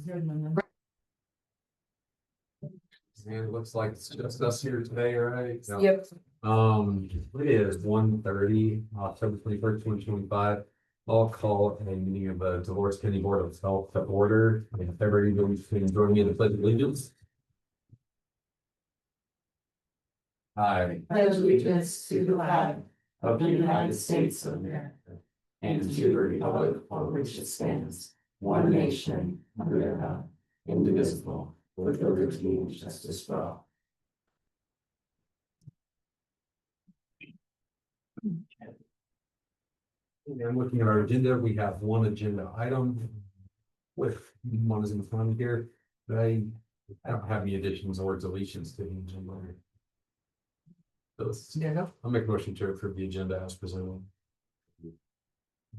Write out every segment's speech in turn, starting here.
And it looks like it's just us here today, right? So, Yep. it is 1:30, October 21st, 2025. I'll call a meeting of the Dolores County Board of Health to order. If everybody can join me in the pledge of allegiance. I Pledge allegiance to the flag of the United States of America and to the republic for which it stands, one nation, under God, indivisible, with liberty and justice for all. And looking at our agenda, we have one agenda item with one is in front of here. But I don't have any additions or deletions to the agenda. I'll make a motion to approve the agenda as presented.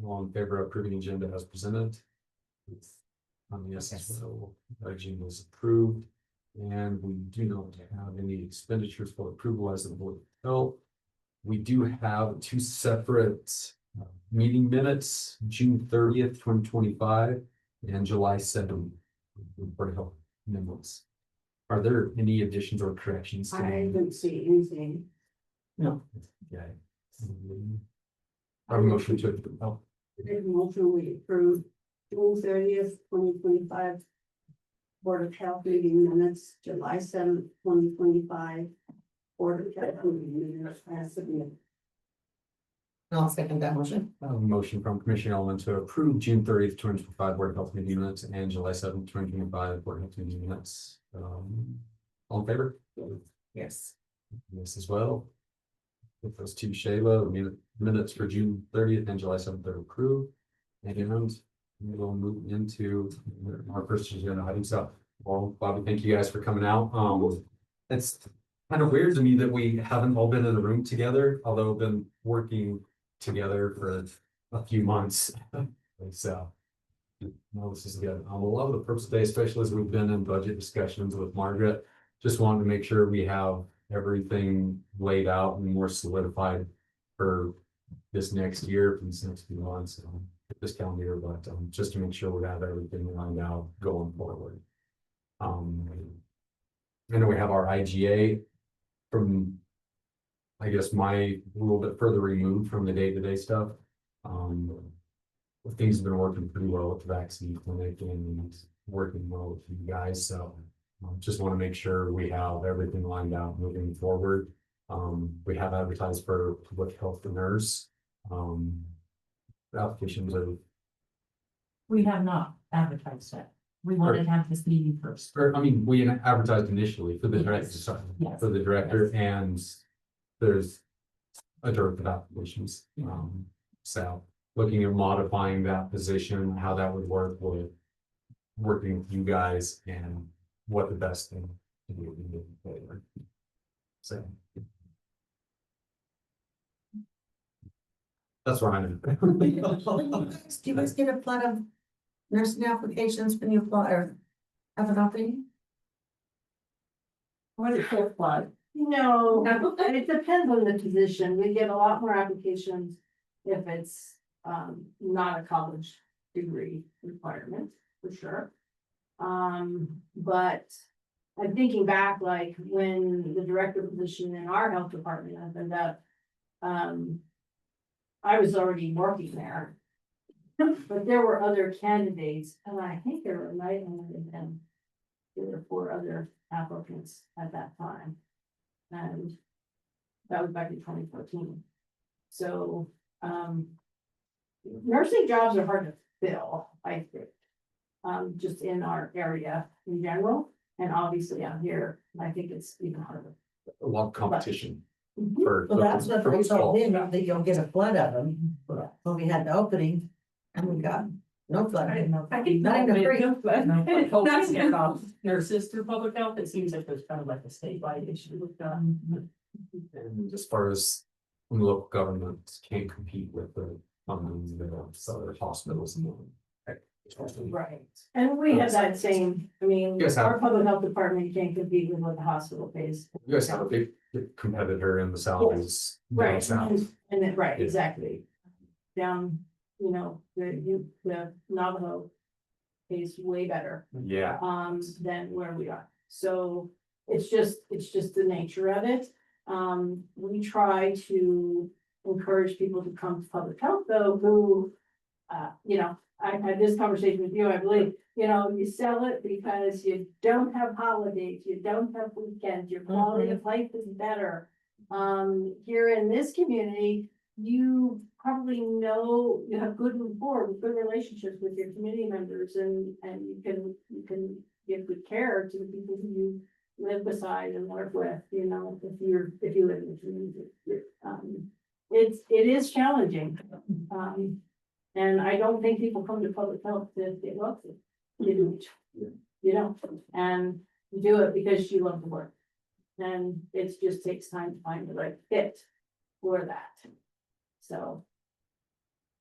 All in favor of approving the agenda as presented? Yes, so the agenda is approved. And we do not have any expenditures for approval as the board of health. We do have two separate meeting minutes, June 30th, 2025 and July 7th. Board of Health minutes. Are there any additions or corrections? I didn't see anything. No. Okay. Our motion to approve. Make a motion, we approve June 30th, 2025. Board of Health meeting minutes, July 7th, 2025. Board of Health meeting minutes as submitted. I'll second that motion. A motion from Commissioner Elman to approve June 30th, 2025 Board of Health meeting minutes and July 7th, 2025 Board of Health meeting minutes. All in favor? Yes. Yes, as well. With those two, Shayla, minutes for June 30th and July 7th are approved. And we will move into our first agenda item. So, well, Bobby, thank you guys for coming out. It's kind of weird to me that we haven't all been in the room together, although been working together for a few months. So, no, this is good. I love the purpose day, especially as we've been in budget discussions with Margaret. Just wanted to make sure we have everything laid out and more solidified for this next year, for these next few months, this calendar year, but just to make sure we have everything lined out going forward. I know we have our IGA from, I guess, a little bit further removed from the day-to-day stuff. Things have been working pretty well with the vaccine clinic and working well with you guys, so just want to make sure we have everything lined out moving forward. We have advertised for public health nurse. Applications are. We have not advertised that. We wanted to have this meeting first. Or, I mean, we advertised initially for the director, Yes. for the director, and there's a dearth of applications. So looking at modifying that position, how that would work with working with you guys and what the best thing to do moving forward. So that's where I'm in. Do you guys get a flood of nursing applications when you apply or have an opening? What is it, flood? No, it depends on the position. We get a lot more applications if it's not a college degree requirement, for sure. But I'm thinking back, like when the director position in our health department opened up, I was already working there. But there were other candidates, and I think there might have been 3 or 4 other applicants at that time. And that was back in 2014. So, nursing jobs are hard to fill, I think. Just in our area in general, and obviously out here, I think it's even harder. A lot of competition. Well, that's what we told them, that you'll get a flood of them. When we had the opening, and we got no flood. I didn't know. Not even free. Nurses through public health, it seems like there's kind of like a statewide issue with that. And as far as when local governments can't compete with the funding that other hospitals and Right, and we have that same, I mean, Yes, I- our public health department can't compete with what the hospital pays. you guys have a big competitor in the salaries. Right, South. and then, right, Yeah. exactly. Down, the Navajo pays way better, Yeah, than where we are. So it's just the nature of it. We try to encourage people to come to public health though, who, you know, I had this conversation with you, I believe, you know, you sell it because you don't have holidays, you don't have weekends, your quality of life is better. Here in this community, you probably know, you have good rapport, good relationships with your community members and you can give good care to the people who you live beside and work with, you know, if you live in the community. It is challenging. And I don't think people come to public health to get wealthy. You don't. You don't, and you do it because you love the work. And it just takes time to find the right fit for that. So.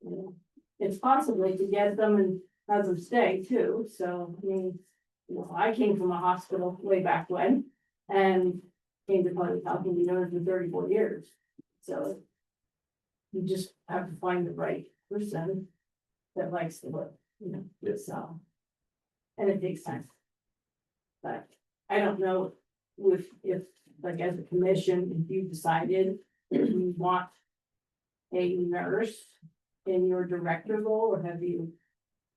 You know, it's possibly to get them and have them stay too, so, I mean, you know, I came from a hospital way back when. And came to public health and been doing it for 34 years, so. You just have to find the right person that likes the work, you know, Yes. so. And it takes time. But I don't know if like as a commission, if you decided that you want a nurse in your director role, or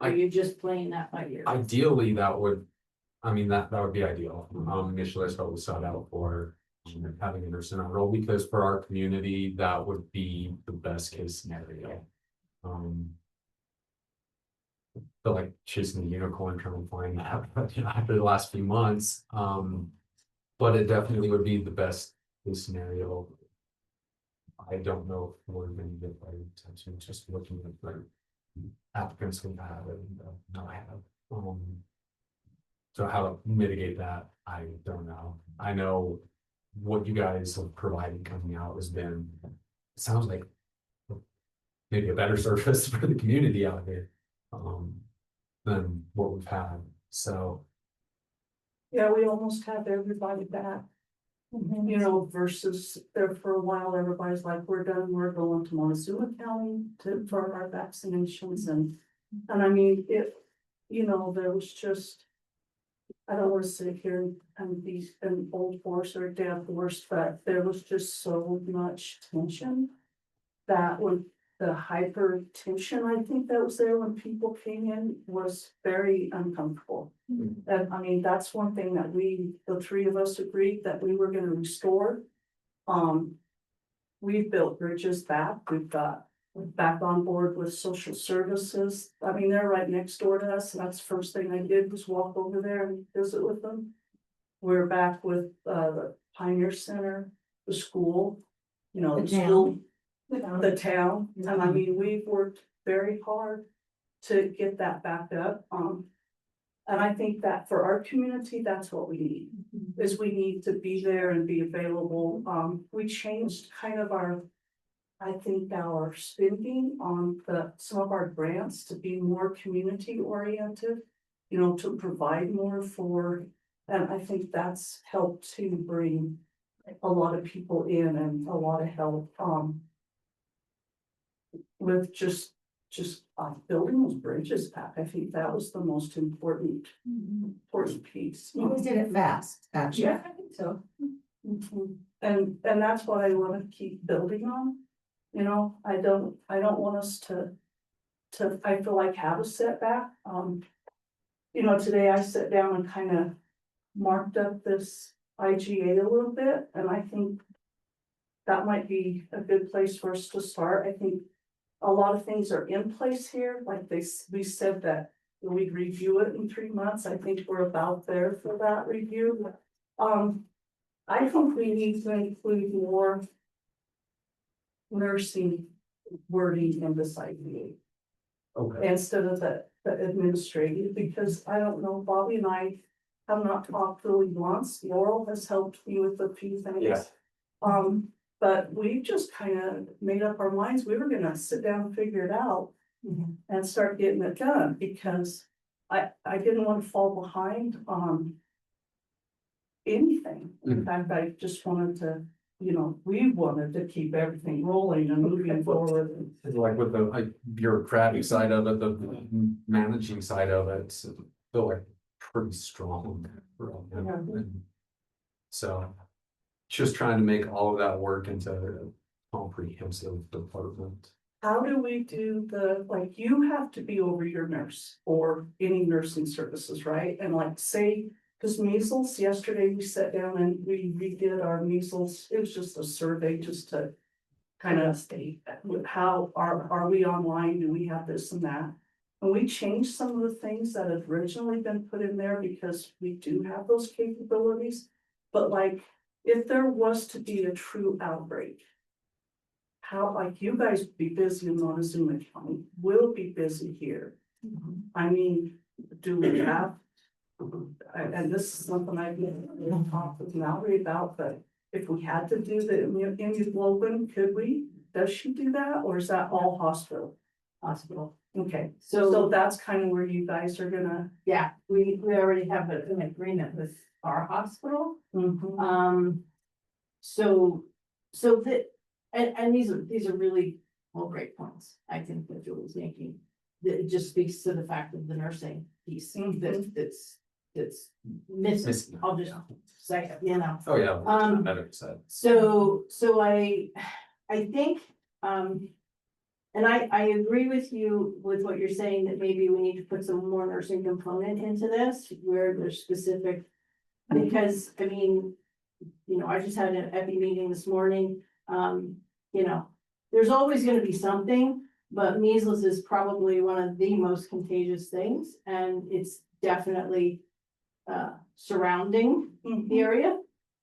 are you just playing that by ear? ideally, that would, I mean, that would be ideal. Initially, that's what we sought out for, having a nurse in that role, because for our community, that would be the best case scenario. Feel like chasing the unicorn, trying to find that, but, you know, after the last few months, but it definitely would be the best case scenario. I don't know if we're gonna get by attention, just looking at like applicants we have and not have. So how to mitigate that, I don't know. I know what you guys have provided coming out has been, it sounds like maybe a better service for the community out here, than what we've had, so. Yeah, we almost have everybody back. You know, versus there for a while, everybody's like, we're done, we're going to Montezuma County for our vaccinations and I mean, you know, there was just. I don't wanna sit here and be an old horse or a dead horse, but there was just so much tension. That when the hypertension, I think that was there when people came in, was very uncomfortable. And I mean, that's one thing that the three of us agreed that we were gonna restore. We've built bridges back, we've got back on board with social services. I mean, they're right next door to us, and that's the first thing I did was walk over there and visit with them. We're back with the Pioneer Center, the school, you know, The the school, the town, and I mean, we've worked very hard to get that back up. And I think that for our community, that's what we need, is we need to be there and be available. We changed kind of I think our spending on some of our grants to be more community oriented, you know, to provide more for, and I think that's helped to bring a lot of people in and a lot of help, with just building those bridges back. I think that was the most important piece. You guys did it fast, actually. Yeah, I think so. And that's what I wanna keep building on. You know, I don't want us to, I feel like have a setback. You know, today I sat down and kind of marked up this IGA a little bit, and I think that might be a good place for us to start. I think a lot of things are in place here, like we said that we'd review it in 3 months. I think we're about there for that review. I think we need to include more nursing wording in this IGA. Okay. Instead of the administrative, because I don't know, Bobby and I have not talked really once. Laurel has helped me with a few things. Yeah. But we just kind of made up our minds, we were gonna sit down and figure it out. And start getting it done, because I didn't want to fall behind on anything. In fact, I just wanted to you know, we wanted to keep everything rolling and moving forward. Like with the like bureaucratic side of it, the managing side of it, feel like pretty strong. And so just trying to make all of that work into a comprehensive department. How do we do like, you have to be over your nurse or any nursing services, right? And like, say, because measles, yesterday we sat down and we redid our measles, it was just a survey just to kind of state with how are we online, do we have this and that? And we changed some of the things that had originally been put in there because we do have those capabilities. But like, if there was to be a true outbreak, how, like, you guys be busy in Montezuma County, we'll be busy here. I mean, do we have? And this is something I've been talking with Mallory about, but if we had to do the immunoglobulin, could we? Does she do that, or is that all hospital? Hospital. Okay, so So, that's kind of where you guys are gonna. yeah, we already have an agreement with our hospital. So and these are really, well, great points, I think that Julie's making. That it just speaks to the fact of the nursing piece that's missing, I'll just say it, you know. Oh, yeah. Medical side. So I think, and I agree with you with what you're saying, that maybe we need to put some more nursing component into this, where there's specific. Because, I mean, you know, I just had an epi meeting this morning, you know, there's always gonna be something, but measles is probably one of the most contagious things, and it's definitely surrounding the area,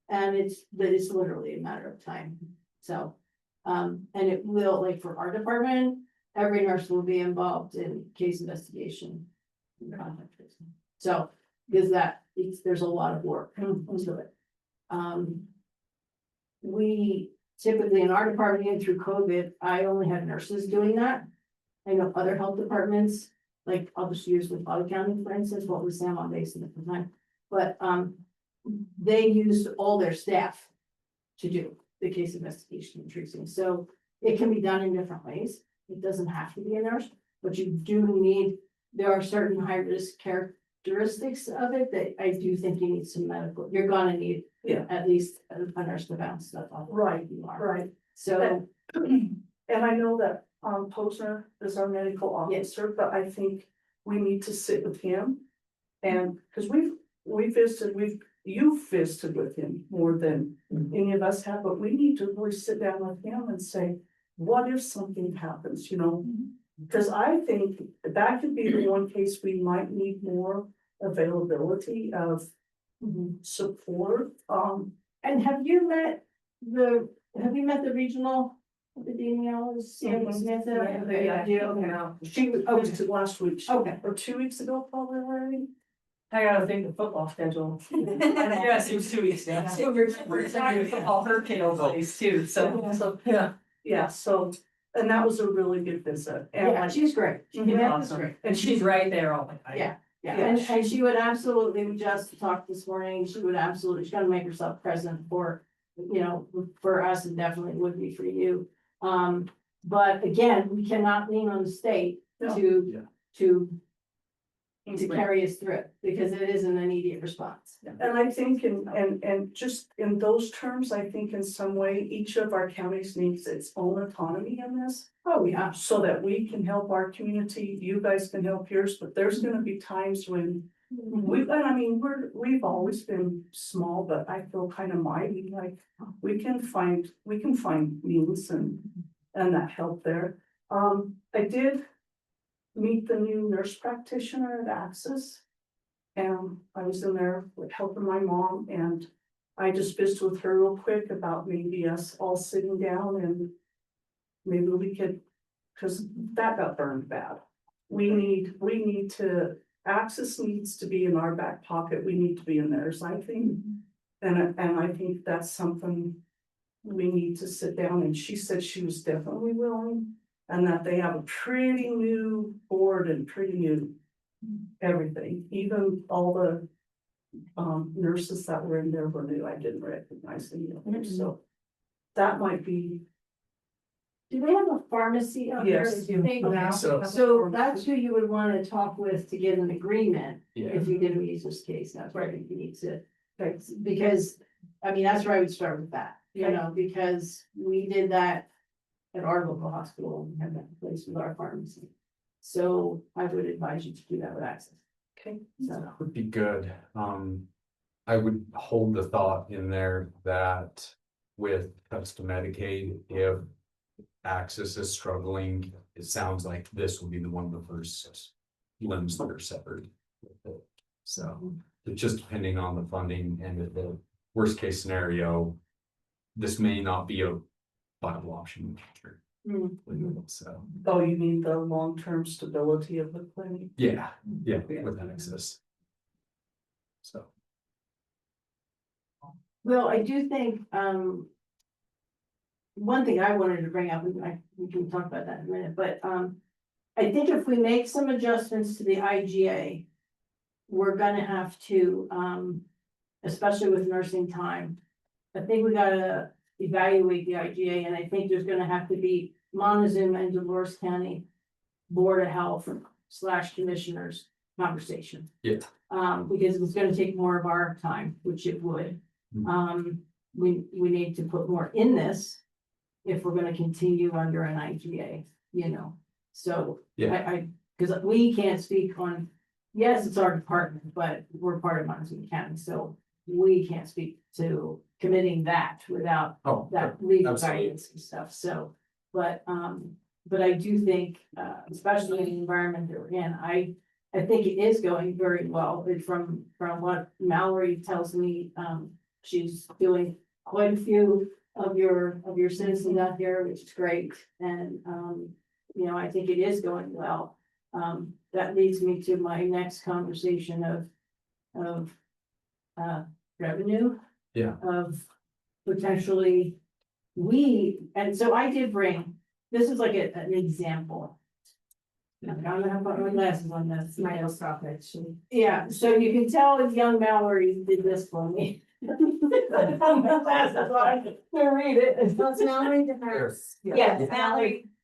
and it's literally a matter of time, so. And it will, like, for our department, every nurse will be involved in case investigation. And contact tracing. So, because there's a lot of work to it. We typically in our department, even through COVID, I only had nurses doing that. I know other health departments, like I'll just use with Ottawa County, for instance, what was Sam on Basin at the time. But they used all their staff to do the case investigation and tracing. So it can be done in different ways. It doesn't have to be a nurse, but you do need, there are certain high risk characteristics of it that I do think you need some medical, you're gonna need at least a nurse to bounce stuff off. Right, You are. right. So, And I know that Posner is our medical officer, but I think we need to sit with him. And because you've visited with him more than any of us have, but we need to really sit down with him and say, what if something happens, you know? Because I think that could be the one case we might need more availability of support. and have you met the regional epidemiologist, Smith? Okay, I do. She was last week. Okay. Or 2 weeks ago, probably already. I gotta think the football schedule. Yes, it was 2 weeks now. So we're talking football hurricane place too, so. Yeah, so, and that was a really good visit. And Yeah, she's great. Yeah, That's great. And she's right there all the time. Yeah. Yeah, Yeah, and she would absolutely, we just talked this morning, she's gonna make herself present for, you know, for us, and definitely would be for you. But again, we cannot lean on the state No. to carry us through it, because it is an immediate response. And I think and just in those terms, I think in some way, each of our counties needs its own autonomy in this. Oh, yeah. So that we can help our community, you guys can help yours, but there's gonna be times when we've always been small, but I feel kind of mighty, like we can find means and that help there. I did meet the new nurse practitioner at Axis. And I was in there with helping my mom, and I just visited with her real quick about maybe us all sitting down and maybe we could, because that got burned bad. We need to, Axis needs to be in our back pocket, we need to be in theirs, I think. And I think that's something we need to sit down, and she said she was definitely willing. And that they have a pretty new board and pretty new everything, even all the nurses that were in there were new, I didn't recognize them, so. that might be, Do they have a pharmacy out there? Yes. Okay, so that's who you would wanna talk with to get an agreement, Yeah, if you did a measles case, that's where you need to. Because, I mean, that's where I would start with that, you know, because we did that at our local hospital, we had that in place with our pharmacy. So I would advise you to do that with Access. okay, So, that would be good. I would hold the thought in there that with cuts to Medicaid, if Access is struggling, it sounds like this will be the one of the first limbs that are severed. So, it's just depending on the funding and if the worst case scenario, this may not be a viable option in the future. So, oh, you mean the long-term stability of the clinic? yeah, with Access. So, well, I do think, one thing I wanted to bring up, we can talk about that in a minute, but, I think if we make some adjustments to the IGA, we're gonna have to, especially with nursing time, I think we gotta evaluate the IGA, and I think there's gonna have to be Montezuma and Dolores County Board of Health / commissioners conversation. Yeah. Because it's gonna take more of our time, which it would. We need to put more in this if we're gonna continue under an IGA, you know, so. Yeah. Cause we can't speak on, yes, it's our department, but we're part of Montezuma County, so we can't speak to committing that without oh, that legal absolutely. guidance and stuff, so. But I do think, especially in the environment that we're in, I think it is going very well, from what Mallory tells me, she's doing quite a few of your citizens out here, which is great, and, you know, I think it is going well. That leads me to my next conversation of revenue. Yeah. Of potentially, and so I did bring, this is like an example. I'm gonna have my glasses on this. Michael stop it, Yeah, so you can tell if young Mallory did this for me. I have my glasses on to read it. It's Mallory Yes. Yes,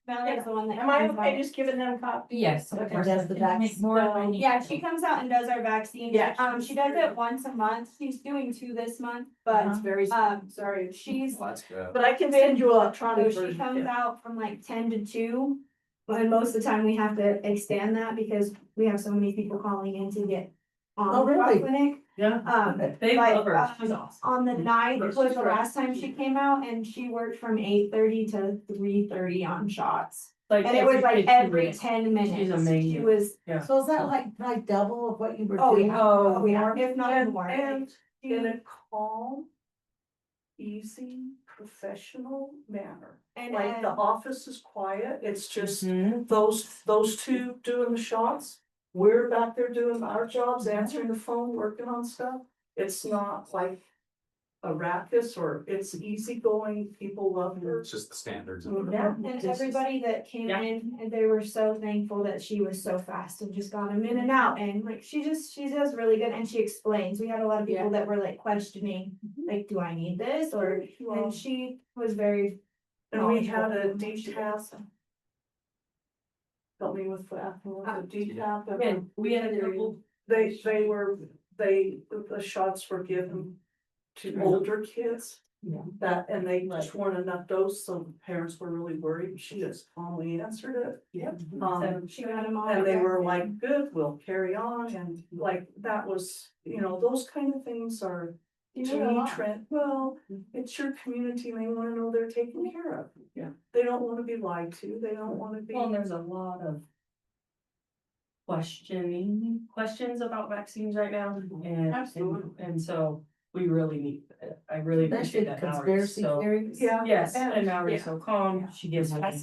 Mallory's the one that. Am I comes okay out. just giving them a copy? Yes. Okay. Does the vaccine more? So, Yeah, she comes out and does our vaccine. Yeah. She does it once a month. She's doing 2 this month, but That's very, sorry, she's. Well, that's good. but I can send you So electronic she version. comes out from like 10 to 2. And most of the time we have to extend that because we have so many people calling in to get on Oh, the really? clinic. Yeah. They But, love her. She's awesome. on the 9th was the She's great. last time she came out and she worked from 8:30 to 3:30 on shots. And it was like every 10 minutes. She's amazing. She was, So is that like double of what you were oh, doing? yeah, oh, yeah, if not And- more. and She- in a calm, easy, professional manner. And, Like the office is quiet, it's just Mhm. those two doing the shots. We're back there doing our jobs, answering the phone, working on stuff. It's not like a ruckus or it's easygoing, people love her. It's just the standards. Yeah. and everybody that came Yeah. in, and they were so thankful that she was so fast and just got them in and out, and like, she does really good, and she explains, we had a lot of people Yeah. that were like questioning, like, do I need this, or, and she was very. And we had a knowledgeable. decaf. Help me with that, a decaf. And we had a couple. The shots were given to older kids. Yeah. That, and they just weren't enough dose, so the parents were really worried, she just calmly answered it. Yeah. She got them all. And they were there. like, good, we'll carry on, and like, that was, those kind of things are. You To did a me, lot. Trent, well, it's your community, and they wanna know they're taken care of. Yeah. They don't wanna be lied to, they don't wanna be. Well, there's a lot of questions about vaccines right now, and, Absolutely. and so we really need, I really appreciate that. Mallory's Conspiracy so- theories? Yeah. Yes, and Mallory's Yeah. so calm, she gives us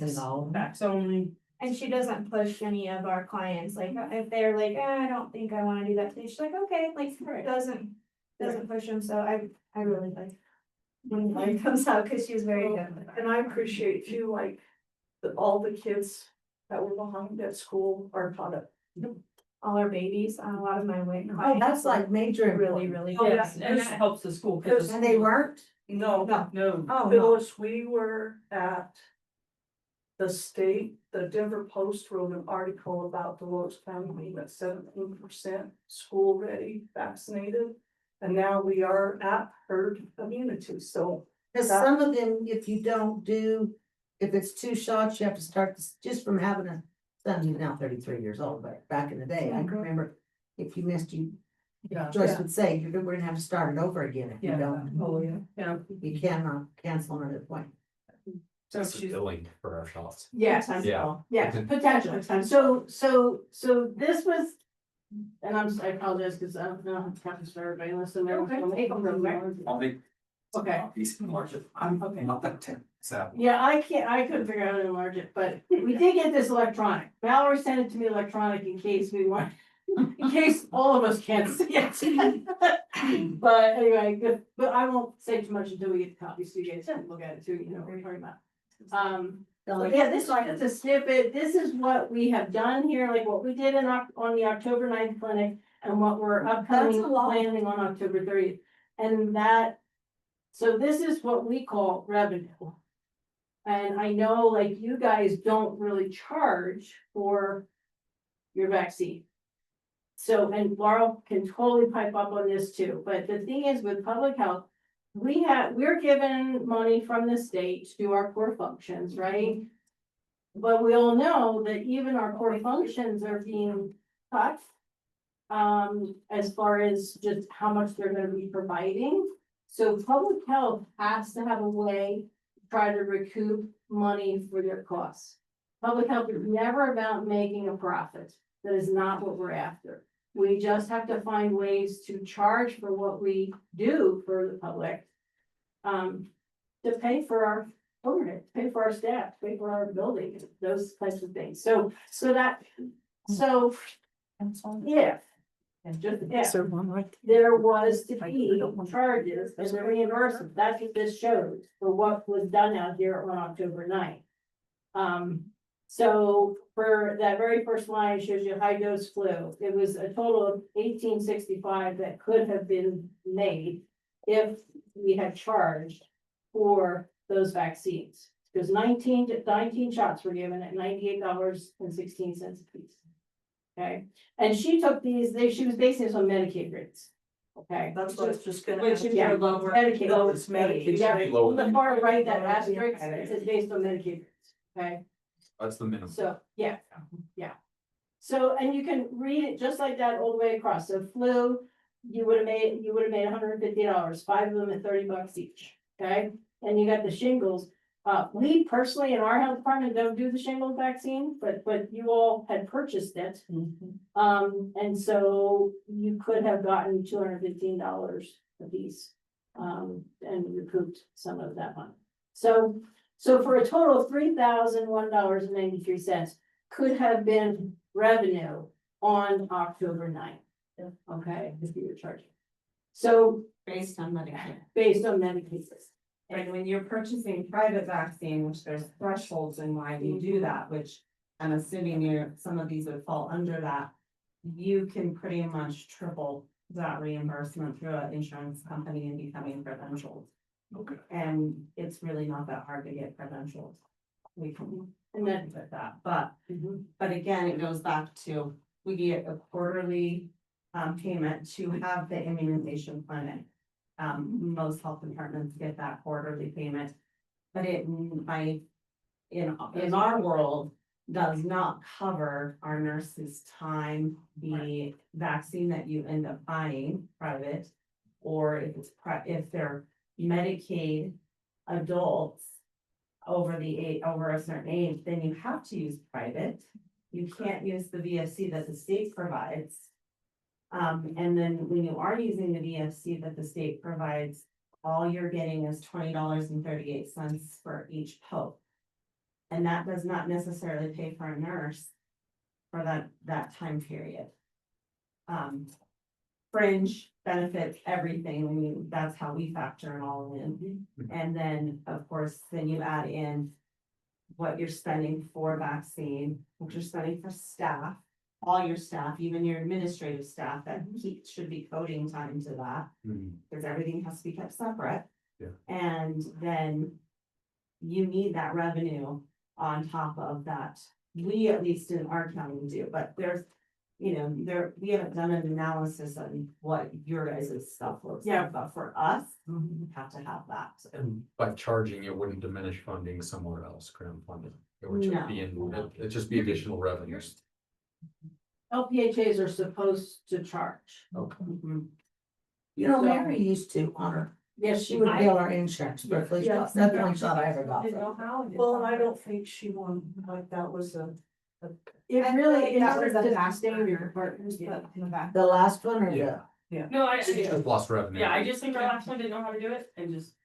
facts only. And she doesn't push any of our clients, like, if they're like, I don't think I wanna do that today, she's like, okay, like, doesn't push them, so I really like. When Lori comes out, cause she was very good with And I appreciate too, like, that all the kids that were behind at school are taught it. all our babies, a lot of my way. Oh, that's like major Really, important. really. Oh, good. yeah. Yes, and that helps the school, because And they weren't? No, No. no. Oh, no. Phyllis, we were at the state, the Denver Post wrote an article about Dolores County being at 17% school ready vaccinated. And now we are at herd immunity, so Cause some of them, if you don't do, if it's 2 shots, you have to start this, just from having a son, he's now 33 years old, but back in the day, I can remember. If you missed, Joyce would say, we're gonna have to start it over again if you Yeah. don't, Oh, yeah. you cannot cancel another point. So It's the she's. billing for our shots. Yes, Yeah. yes, potentially. So this was, and I apologize because I don't know how to practice for everybody unless they're. I'll make. Okay. Copies and enlarge it. I'm Okay. not that tech savvy. Yeah, I couldn't figure out how to enlarge it, but we did get this electronic. Valerie sent it to me electronic in case we want, in case all of us can't see it. But anyway, but I won't say too much until we get the copy, so you guys can look at it too, you know what we're talking about. So yeah, this is a snippet. This is what we have done here, like what we did on the October 9th clinic and what we're upcoming That's a lot. planning on October 30th. And that, so this is what we call revenue. And I know like you guys don't really charge for your vaccine. So, and Laurel can totally pipe up on this too, but the thing is with public health, we're given money from the state to do our core functions, right? But we all know that even our core functions are being cut. As far as just how much they're gonna be providing. So public health has to have a way to try to recoup money for their costs. Public health is never about making a profit. That is not what we're after. We just have to find ways to charge for what we do for the public. To pay for our overhead, pay for our staff, pay for our building, those types of things. So yeah. And just, yeah, there was to be charges and the reimbursement, that's what this shows for what was done out here on October 9th. So for that very first line, it shows you high dose flu, it was a total of 1865 that could have been made. If we had charged for those vaccines, because 19 shots were given at $98.16 a piece. Okay, and she took these, she was basing this on Medicaid rates. Okay. That's what I was just gonna. Which ask. is yeah, Medicaid. Medicaid. It's Medicaid. Yeah, rate. on the far right, that asterisk, it says based on Medicaid rates, okay? That's the minimum. So, yeah. So, and you can read it just like that all the way across. So flu, you would have made $150, 5 of them at $30 each, okay? And you got the shingles. We personally in our health department don't do the shingles vaccine, but you all had purchased it. And so you could have gotten $215 a piece. And recouped some of that money. So for a total of $3,001.93 could have been revenue on October 9th. Okay, if you were charging. So Based on Medicaid. based on Medicaid. And when you're purchasing private vaccine, which there's thresholds in why you do that, which I'm assuming some of these would fall under that. You can pretty much triple that reimbursement through an insurance company and becoming credentialed. Okay. And it's really not that hard to get credentialed. We can, And then, with that, but again, it goes back to, we get a quarterly payment to have the immunization clinic. Most health departments get that quarterly payment, but in our world, does not cover our nurses' time, the vaccine that you end up buying private, or if they're Medicaid adults over a certain age, then you have to use private. You can't use the VFC that the state provides. And then when you are using the VFC that the state provides, all you're getting is $20.38 for each poke. And that does not necessarily pay for a nurse for that time period. Fringe benefits, everything, I mean, that's how we factor it all in. And then, of course, then you add in what you're spending for vaccine, what you're spending for staff, all your staff, even your administrative staff that should be coding time to that, Mhm. because everything has to be kept separate. Yeah. And then you need that revenue on top of that. We, at least in our county, do, but there's, you know, we haven't done an analysis on what your guys' stuff looks Yeah. like, but for us, we have to have that. And by charging, it wouldn't diminish funding somewhere else, grant funding. It would just be it'd just be additional revenues. LPHAs are supposed to charge. Okay. Mhm. You know, So- Mary used to on her, Yes, she would bill our insurance for police Yeah. costs. That's the only shot I ever got. Didn't know how. Well, and I don't think she won, like, that was a. It I feel really, like in that order was a to back sustain your burner. departments, but In the back. The last one or Yeah. the, No, I, She just lost revenue. yeah, I just think our last one didn't know how to do it and just.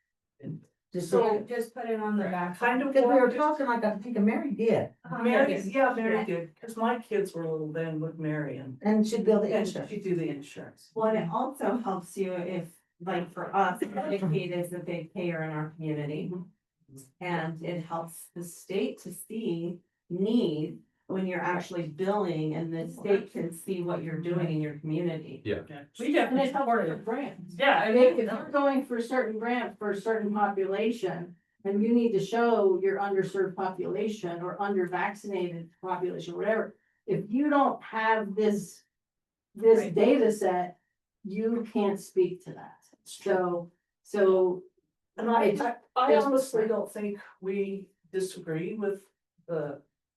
just, So- Just put it on the back. Kind of. because we were talking like, I think Mary did, Mary, yeah, Mary did, because my kids were little then with Mary and she'd bill the and insurance. she'd do the insurance. Well, and it also helps you if, like, for us, Medicaid is a big payer in our community. And it helps the state to see need when you're actually billing and the state can see what you're doing in your community. We and definitely it helps support with it. grants. Yeah, I If mean, you're going for a certain grant for a certain population, and you need to show your underserved population or under-vaccinated population, whatever. If you don't have this Right. data set, you can't speak to that. So. And I Yes. honestly don't think we disagree with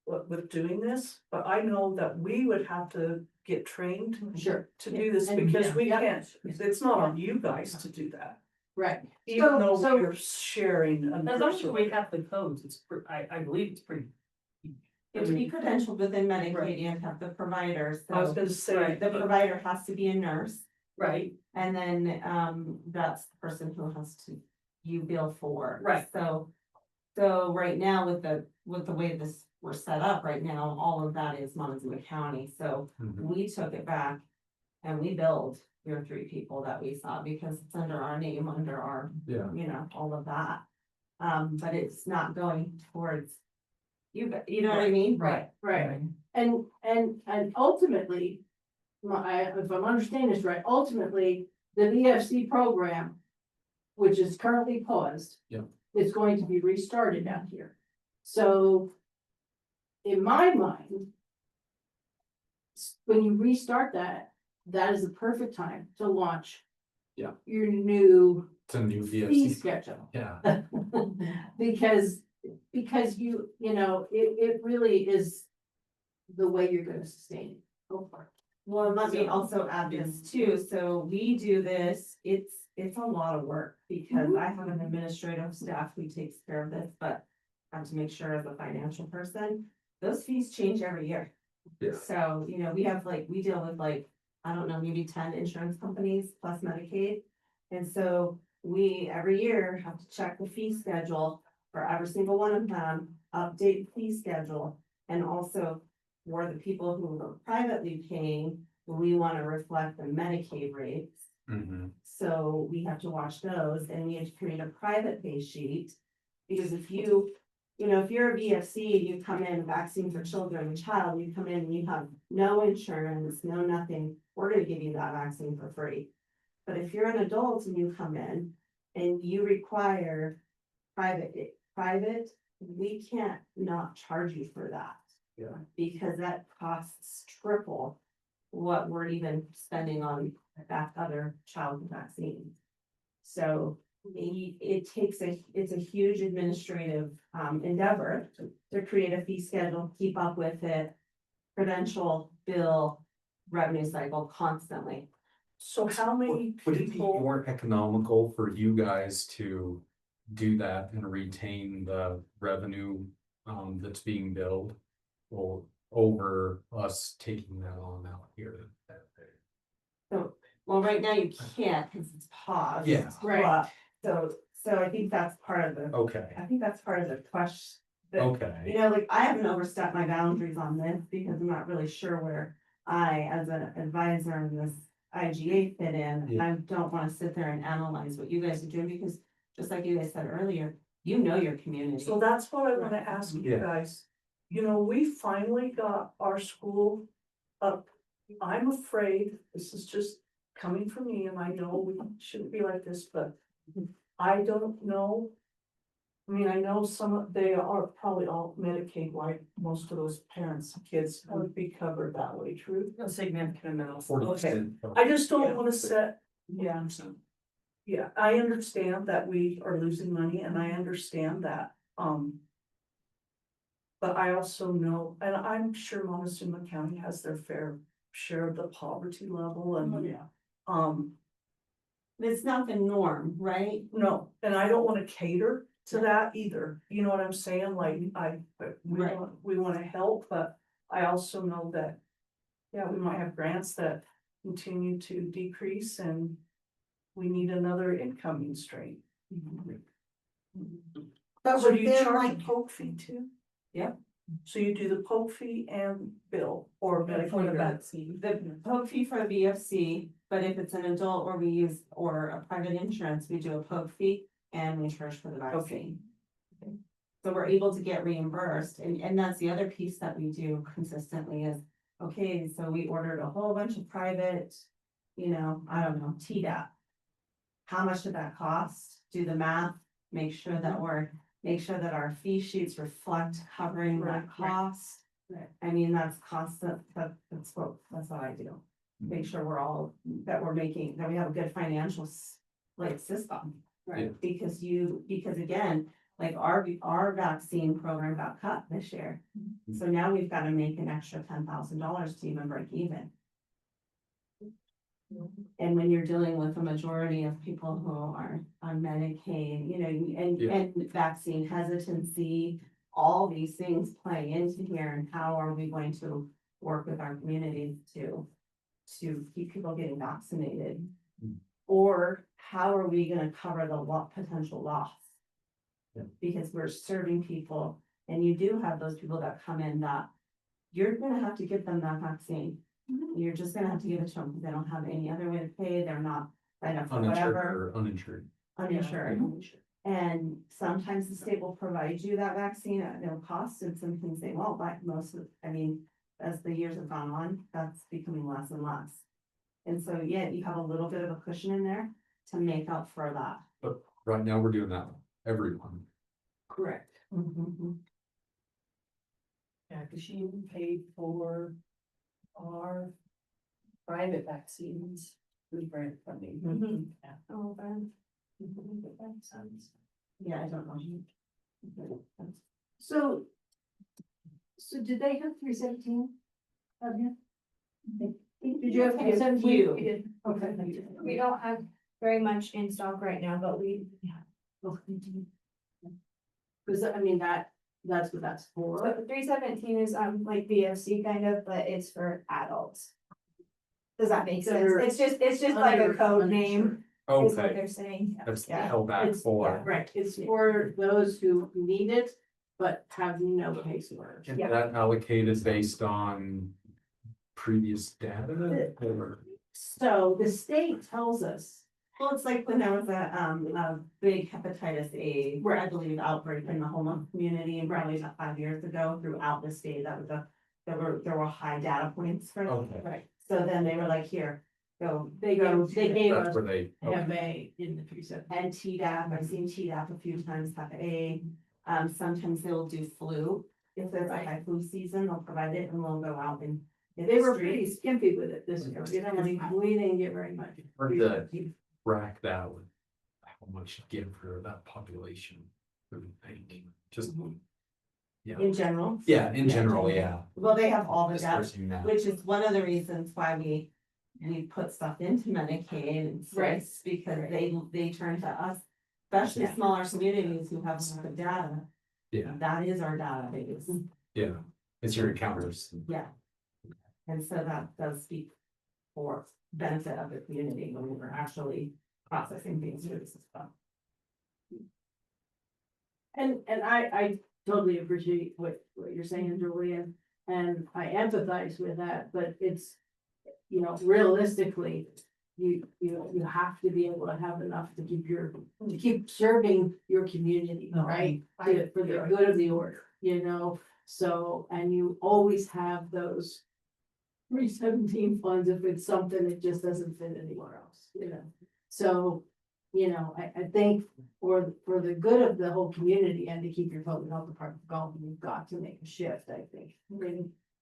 with doing this, but I know that we would have to get trained Sure, to do this And- because we yeah. can't, it's not on you guys to do that. right. Even though So- we're sharing. as long as you wake up the codes, it's, I believe it's pretty. It would be credentialed within Medicaid and have the provider, I was so gonna say. Right. the provider has to be a nurse. Right, And then, that's the person who has to, you bill for. Right. So right now with the way this, we're set up right now, all of that is Montezuma County, so Mhm. we took it back. And we billed your 3 people that we saw because it's under our name, under our, Yeah. you know, all of that. But it's not going towards. You know what I mean? right. Right, and ultimately, if I'm understanding this right, ultimately, the VFC program, which is currently paused. Yep. Is going to be restarted out here. So, in my mind, when you restart that, that is the perfect time to launch. Yeah. Your new It's a new fee VFC. schedule. Yeah. Because you know, it really is the way you're gonna sustain it. Go for it. Well, and let me also add this too, so we do this, it's a lot of work, because I have an administrative staff who takes care of this, but. I have to make sure as a financial person, those fees change every year. Yeah. So, you know, we deal with like, I don't know, maybe 10 insurance companies plus Medicaid. And so we, every year, have to check the fee schedule for every single one of them, update the fee schedule. And also for the people who are privately paying, we want to reflect the Medicaid rates. Mhm. So we have to watch those and we have to create a private pay sheet. Because if you know, if you're a VFC, you come in vaccine for children, child, you come in and you have no insurance, no nothing, we're gonna give you that vaccine for free. But if you're an adult and you come in and you require private, we can't not charge you for that. Yeah. Because that costs triple what we're even spending on that other child vaccine. So it's a huge administrative endeavor to create a fee schedule, keep up with it. Credential, bill, revenue cycle constantly. So how many Would it be people, more economical for you guys to do that and retain the revenue that's being billed? Or over us taking that on out here? Well, right now you can't because it's paused. Yeah. Right. So I think that's part of the, Okay, I think that's part of the question. okay. You know, like I haven't overstepped my boundaries on this because I'm not really sure where I, as an advisor in this IGA fit in. Yeah. I don't wanna sit there and analyze what you guys are doing because just like you guys said earlier, you know your community. so that's what I wanna ask you Yeah. guys. You know, we finally got our school up. I'm afraid, this is just coming from me and I know we shouldn't be like this, but I don't know. I mean, I know they are probably all Medicaid, like most of those parents, kids would be covered that way, true? A significant amount. 40%. I just don't wanna set, yeah, yeah, I understand that we are losing money and I understand that, but I also know, and I'm sure Montezuma County has their fair share of the poverty level and, It's not the norm, right? no, and I don't wanna cater to that either, you know what I'm saying, like, Right. we wanna help, but I also know that. Yeah, we might have grants that continue to decrease and we need another incoming stream. But So you within charge a like, poke fee too? Yep. So you do the poke fee and bill or For the Medicare? vaccine. the poke fee for the BFC, but if it's an adult or we use, or a private insurance, we do a poke fee and we charge for the vaccine. So we're able to get reimbursed, and that's the other piece that we do consistently is, okay, so we ordered a whole bunch of private, I don't know, Tdap. How much did that cost? Do the math, make sure that our fee sheets reflect covering Right, that cost. right. I mean, that's cost, that's what I do. Make sure that we have a good financial system. Right. Because again, like our vaccine program got cut this year. So now we've got to make an extra $10,000 to even break even. And when you're dealing with a majority of people who are on Medicaid, and vaccine hesitancy, all these things play into here, and how are we going to work with our communities to keep people getting vaccinated? Or how are we gonna cover the potential loss? Yeah. Because we're serving people, and you do have those people that come in that you're gonna have to give them that vaccine. You're just gonna have to give it to them because they don't have any other way to pay, they're not signed up for Uninsured whatever, or uninsured. uninsured. And sometimes the state will provide you that vaccine at no cost, and some things they won't, but as the years have gone on, that's becoming less and less. And so, yeah, you have a little bit of a cushion in there to make up for that. But right now, we're doing that with everyone. Correct. Yeah, cause she even paid for our private vaccines with grant funding. Yeah. Oh, Ben. Yeah, I don't know. So did they have 317? Did you have Okay, 317? few. We did. Okay. We don't have very much in stock right now, but we, Cause I mean, that's what that's for. so 317 is like BFC kind of, but it's for adults. Does that make sense? Under- It's just like a under- code uninsured. name, is what Okay, they're saying. that's Yeah. held back It's- for. Right, it's for those who need it, but have no case orders. And that allocated based on previous data or? So the state tells us, Well, it's like when there was a big hepatitis A, I believe, outbreak in the homeless community, and probably about 5 years ago throughout the state, there were high data points for. Okay. right, So then they were like, here, go, they gave That's us where they. okay. MA in the 317. and Tdap, I've seen Tdap a few times, Hep A. Sometimes they'll do flu, if there's a high flu season, they'll provide it and we'll go out and. hit They the were street. pretty skimpy with it this year, you know, like, we didn't get very much. Hard to track that with how much you give for that population. I would think. Just. Yeah, In general. yeah, in general, yeah. Well, they have all the Just data, personally now. which is one of the reasons why we put stuff into Medicaid and Right. states, because they turn to us, especially Yeah. smaller communities who have some data. Yeah, That is our database, yeah. It's your encounters. yeah. And so that does speak for benefit of the community when we're actually processing things through the system. And I totally appreciate what you're saying, Julian, and I empathize with that, but it's, you know, realistically, you have to be able to have enough to keep serving your community, No, right? I- For the good of the order, you know, so, and you always have those 317 funds if it's something that just doesn't fit anywhere else, you know, so. you know, I think for the good of the whole community and to keep your public health department going, you've got to make a shift, I think.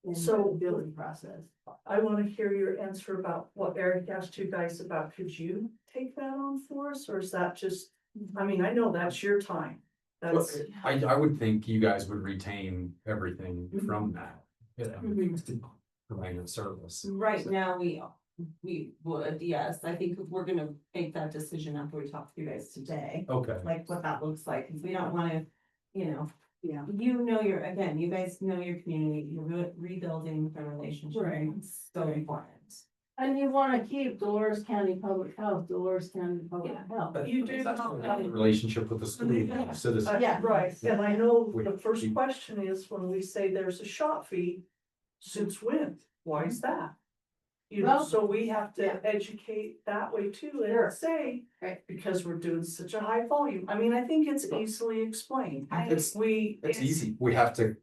In So- the building process. I wanna hear your answer about what Eric asked you guys about. Could you take that on for us, or is that just, I mean, I know that's your time. That's, I would think you guys would retain everything from that. Providing a service. Right now, we would, yes, I think we're gonna make that decision after we talk to you guys today, Okay, like what that looks like, because we don't wanna, you know. Yeah. You know again, you guys know your community, you're rebuilding the relationship, Right. it's so important. And you wanna keep Dolores County Public Health, Dolores County Public Yeah. Health. but You do that's have- the relationship with the school, Yeah. citizens. Yeah. right, and I know We- the first we- question is when we say there's a shop fee, since when? Why is that? You know, Well, so we have yeah. to educate that way too, Sure. and say, Right. because we're doing such a high volume. I mean, I think it's easily explained. It's, We. it's easy, we have to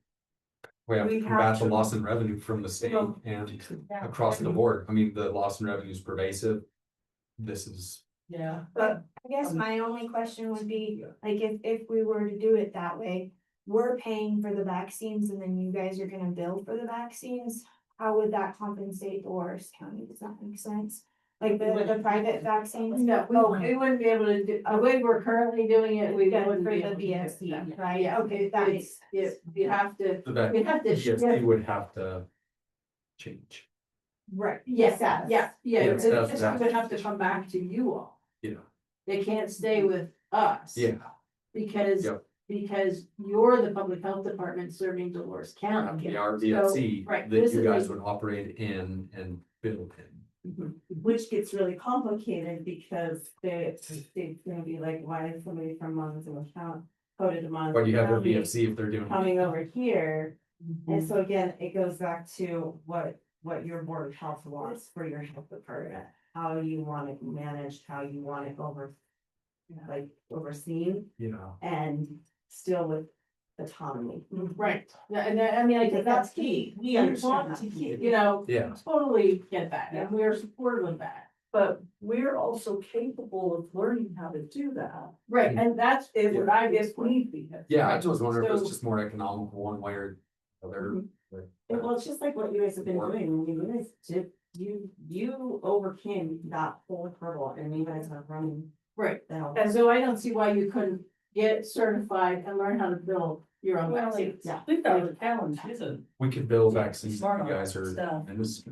We combat have the to- loss in revenue from the state Well, and across the board. I mean, the loss in revenue is pervasive. This is, Yeah. But I guess my only question would be, like, if we were to do it that way, we're paying for the vaccines and then you guys are gonna bill for the vaccines. How would that compensate Dolores County? Does that make sense? Like the private vaccines? No, we wouldn't be able to do, the way we're currently doing it, we Yeah, wouldn't for be the able to do BSC, that. right? Yeah, Okay, that makes it's, you have to, the vet, we have to yes, shift. would have to change, Right. Yes, Yes. yeah, Yes, this that's- would have to come back to you all. you know, They can't stay with us. yeah. Because, Yep. because you're the public health department serving Dolores County. The RVFC So, right, that this you is guys a- would operate in and build in. Which gets really complicated because it's gonna be like, why is somebody from Montezuma County, coded to Montezuma But you have a County VFC if they're doing. coming over here? And so again, it goes back to what your board of health wants for your health department, how you want it managed, how you want it overseen, You know, and still with autonomy. Right, yeah, and I mean, I think that's key. We understand want that. to keep, you know, yeah, totally get that, and we're supportive of that. But we're also capable of learning how to do that. Right, and that's If, what I was. if need be. yeah, I just wonder if it's So- just more economical one way or the other. Well, it's just like what you guys have been doing, you guys did, you overcame that whole hurdle and you guys are running. Right, that. and so I don't see why you couldn't get certified and learn how to build your own Well, vaccines. I think that was a challenge, isn't We could build vaccines, you Smart guys are, stuff. and this,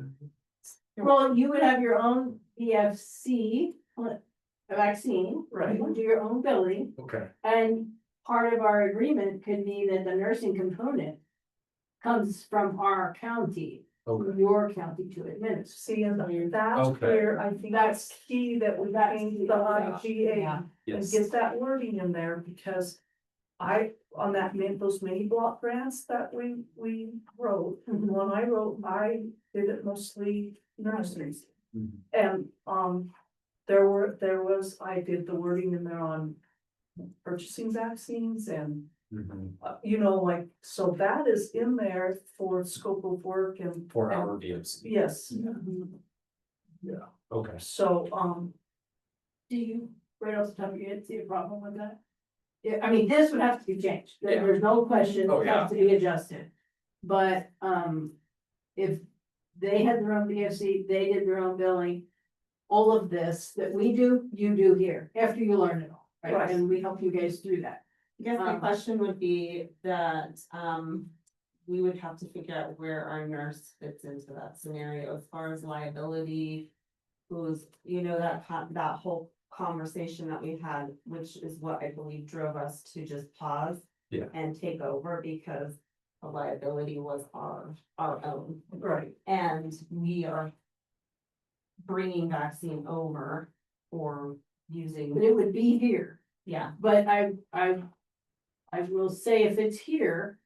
Well, you would have your own BFC vaccine, Right. you would do your own billing, okay, and part of our agreement could be that the nursing component comes from our county, okay, your county to administer. See, and that's Okay. where I think that's key that we change the IGA Yeah. and yes, get that wording in there, because on those mini block grants that we wrote, the one I wrote, I did it mostly nurseries. Mhm. And, I did the wording in there on purchasing vaccines and, Mhm. you know, like, so that is in there for scope of work and. For our VFC, Yes, okay. so, Do you, right off the top of your head, see a problem with that? Yeah, I mean, this would have to be changed, there's no question, Oh, it has to be adjusted. But, if they had their own BFC, they did their own billing. All of this that we do, you do here, after you learn it all, right? Right. And we help you guys through that. I guess my question would be that, we would have to figure out where our nurse fits into that scenario as far as liability. Who's, that whole conversation that we had, which is what I believe drove us to just pause. Yeah. And take over because the liability was our own, right, and we are bringing vaccine over or But using, it would be here, yeah. but I will say if it's here,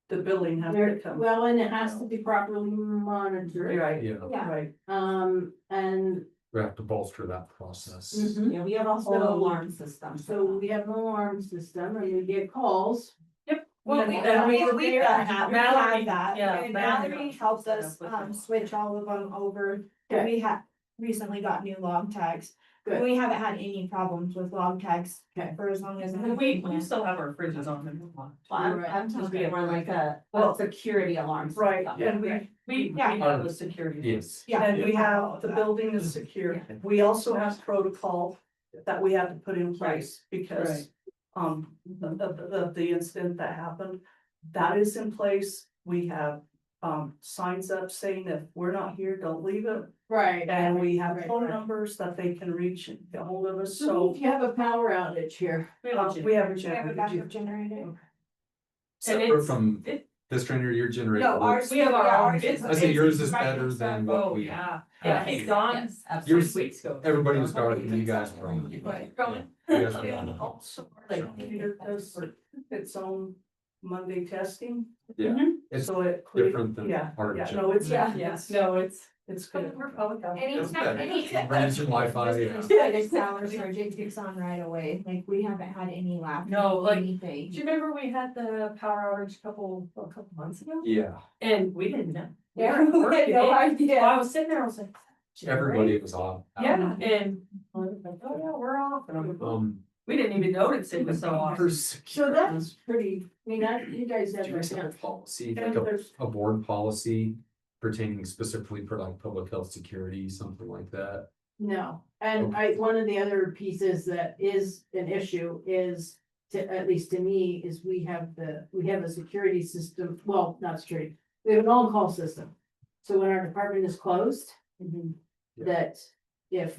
the billing has to there, come. well, and it has to be properly monitored. Right, Yeah, Yeah. right, And we have to bolster that process. mhm. Yeah, we have also an alarm system. So we have an alarm system and we get calls. Well, We we- done we that. Mallory- that. yeah, And Mallory Mallory helped us set up with it. switch all of them over. Okay. We had recently got new log tags. good. We haven't had any problems with log tags Okay. for as long as. We still have our fridges on them. Well, I'm talking more like a security alarm. Right, system. and We Yeah. have the security. Yes. Yeah. and we have, the building is secure. We also have protocol that we have to put in place because the incident that happened, that is in place. We have signs up saying if we're not here, don't leave it. Right. And we have Right, phone right. numbers that they can reach and get hold of us, So so if you have a power outage here, we have a We have a generator. backup generator. Separate it's- from it- this generator, your generator. No, works. ours. We have our yeah, own ours business. I say yours is right better next to our than phone. what Oh, we. yeah, yeah, it's on. Yes, Yours, absolutely. Weeks ago. everybody's got it, and you guys are on. Right, going. You guys are And on. also, like, computer does its own Monday testing, Yeah, it's so it. different than Yeah, our. yeah, no, it's, Yeah. Yes, no, it's. it's good. We're public. It's Anytime, better. Bring some Wi-Fi. It's ours, our Jake kicks on right away, like, we haven't had any lapse. No, like, Anything. Do you remember we had the power outage a couple months ago? Yeah, And we didn't know. Yeah, we had no idea. Well, I was sitting there, I was like. everybody was off. Yeah, and I was like, oh yeah, we're off. And I'm like, we didn't even notice it was so off. so that's pretty, I mean, you guys Do have you guys that have a down. policy, And like there's, a board policy pertaining specifically for like public health security, something like that? No, and one of the other pieces that is an issue is, to, at least to me, is we have a security system, well, not security, we have an on-call system. So when our department is closed, that if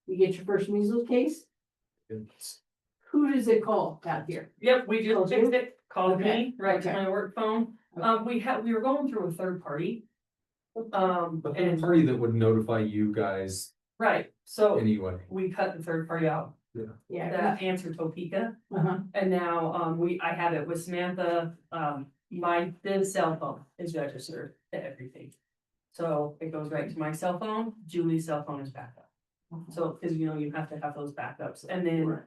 you get your first measles case, It's- who does it call out here? Yep, we just Called you? fixed it, called Okay, me, right to okay. my work phone. We were going through a third party. But the And, party that would notify you guys right, so anyway. we cut the third party out, Yeah. that answered Topeka. Uh-huh, And now, I have it with Samantha, the cell phone is registered to everything. So it goes right to my cell phone, Julie's cell phone is backup. So, cause you know, you have to have those backups, and then,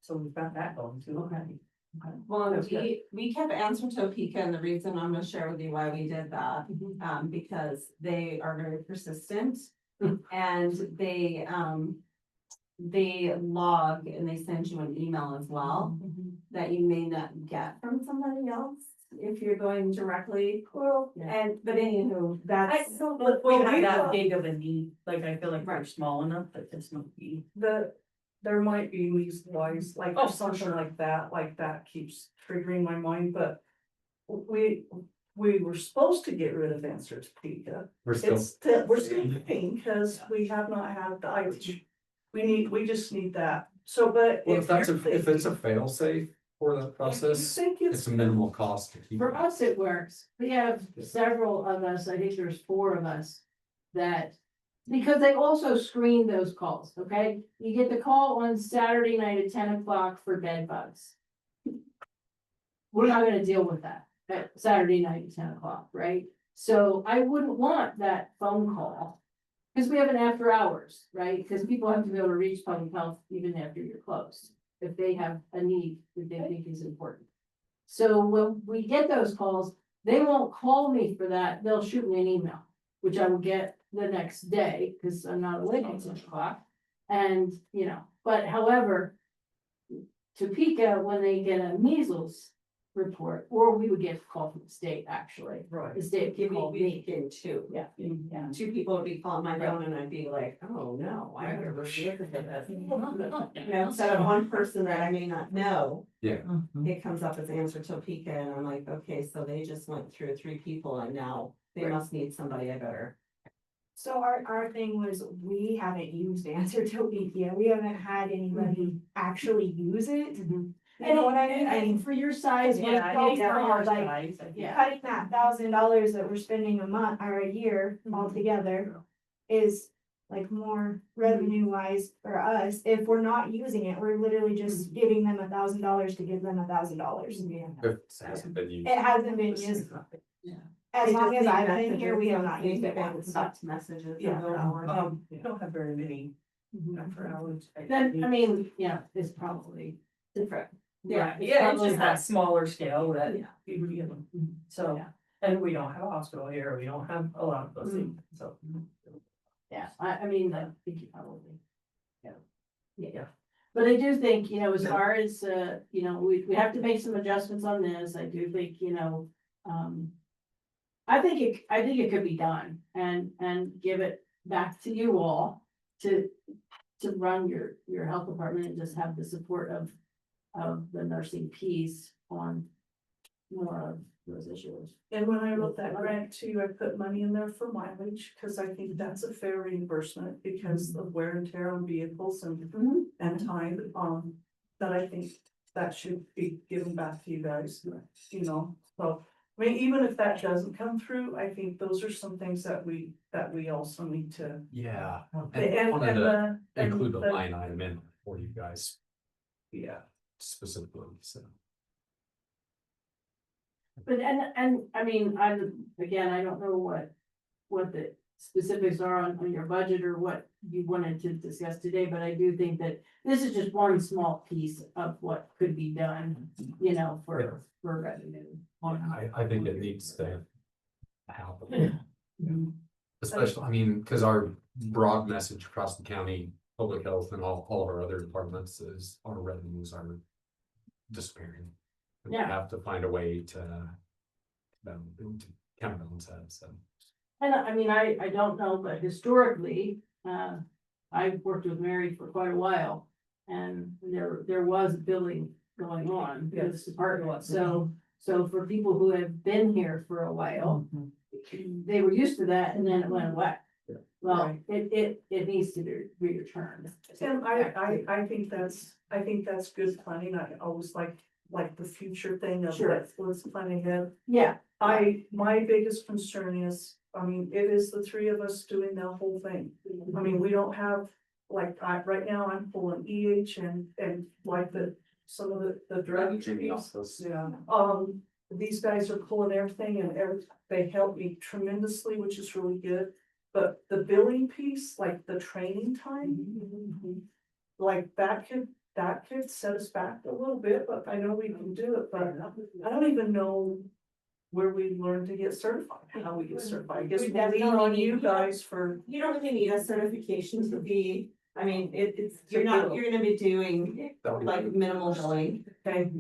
so we've got that going too. okay. Well, That's good. we kept answering Topeka, and the reason I'm gonna share with you why we did that, because they are very persistent. And they log and they send you an email as well that you may not get from somebody else if you're going directly. Well, And, but anywho, I that's, don't know if we have that big of a need, like, I feel like we're Right. small enough, but it's not be. there might be reasons why, like, Oh, or something like that keeps triggering my mind, but we were supposed to get rid of Answer Topeka. We're still, It's still, we're still paying, because we have not had the outage. We just need that, so, but. well, if it's you're a fail safe for that thinking- process, You think it's a minimal cost to keep. For us, it works. We have several of us, I think there's 4 of us, that, because they also screen those calls, okay? You get the call on Saturday night at 10 o'clock for bed bugs. We're not gonna deal with that at Saturday night at 10 o'clock, right? So I wouldn't want that phone call. Cause we have an after hours, right? Cause people have to be able to reach public health even after you're closed, if they have a need that they think is important. So when we get those calls, they won't call me for that, they'll shoot me an email, which I will get the next day, cause I'm not awake at 6 o'clock. And, you know, but however, Topeka, when they get a measles report, or we would get a call from the state, actually, Right. the state give would me, call we me, get two. yeah, yeah. 2 people would be calling my phone and I'd be like, oh no, I better look at this. You know, instead of one person that I may not know, Yeah, it comes up as Answer Topeka, and I'm like, okay, so they just went through 3 people and now they Right. must need somebody, I better. So our thing was, we haven't used Answer Topeka, we haven't had anybody actually use it. You know what I mean? I mean, for your size, when it Yeah, comes it's for down, our like, size, I think. yeah. Cutting that $1,000 that we're spending a month or a year altogether is like more revenue wise for us. If we're not using it, we're literally just giving them $1,000 to give them $1,000. if it hasn't been used. It hasn't been used. As long as I've been here, we have not used it once. Text messages. Yeah. We don't have very many after hours. Then, I mean, yeah, it's probably different. Yeah, It's yeah, it's probably just that smaller scale that Yeah. we would give them, Mhm. so, Yeah. and we don't have a hospital here, we don't have a lot of those things, so. Yeah, I mean, I think you probably. Yeah. Yeah. But I do think, as far as, we have to make some adjustments on this. I do think, I think it could be done and give it back to you all to run your health department and just have the support of the nursing piece on more of those issues. And when I wrote that grant too, I put money in there for mileage, cause I think that's a fair reimbursement because of wear and tear on vehicles and time, that I think that should be given back to you guys, so. I mean, even if that doesn't come through, I think those are some things that we also need to. Yeah. And, Wanted and to the. and include the the- line item in for you guys Yeah, specifically, so. But, and, I mean, I don't know what the specifics are on your budget or what you wanted to discuss today, but I do think that this is just one small piece of what could be done, for revenue. I think it needs to happen. Especially, I mean, because our broad message across the county, public health and all of our other departments is our revenues are disappearing. And we Yeah. have to find a way to counterbalance that, so. And I mean, I don't know, but historically, I've worked with Mary for quite a while. And there was billing going on in this department, so for people who have been here for a while, they were used to that and then it went away. Well, it needs to be returned. and I think that's good planning, I always like the future thing of Sure. let's plan ahead. Yeah, My biggest concern is, I mean, it is the three of us doing the whole thing. I mean, we don't have, right now I'm pulling EH and like some of the drug treatments. Yeah. These guys are pulling everything and they help me tremendously, which is really good. But the billing piece, like the training time, like that could set us back a little bit, but I know we can do it, but I don't even know where we learn to get certified, how we get certified. I guess We we'll lean definitely on need- you guys for. You don't really need a certification to be, I mean, you're gonna be doing like minimal billing. Okay.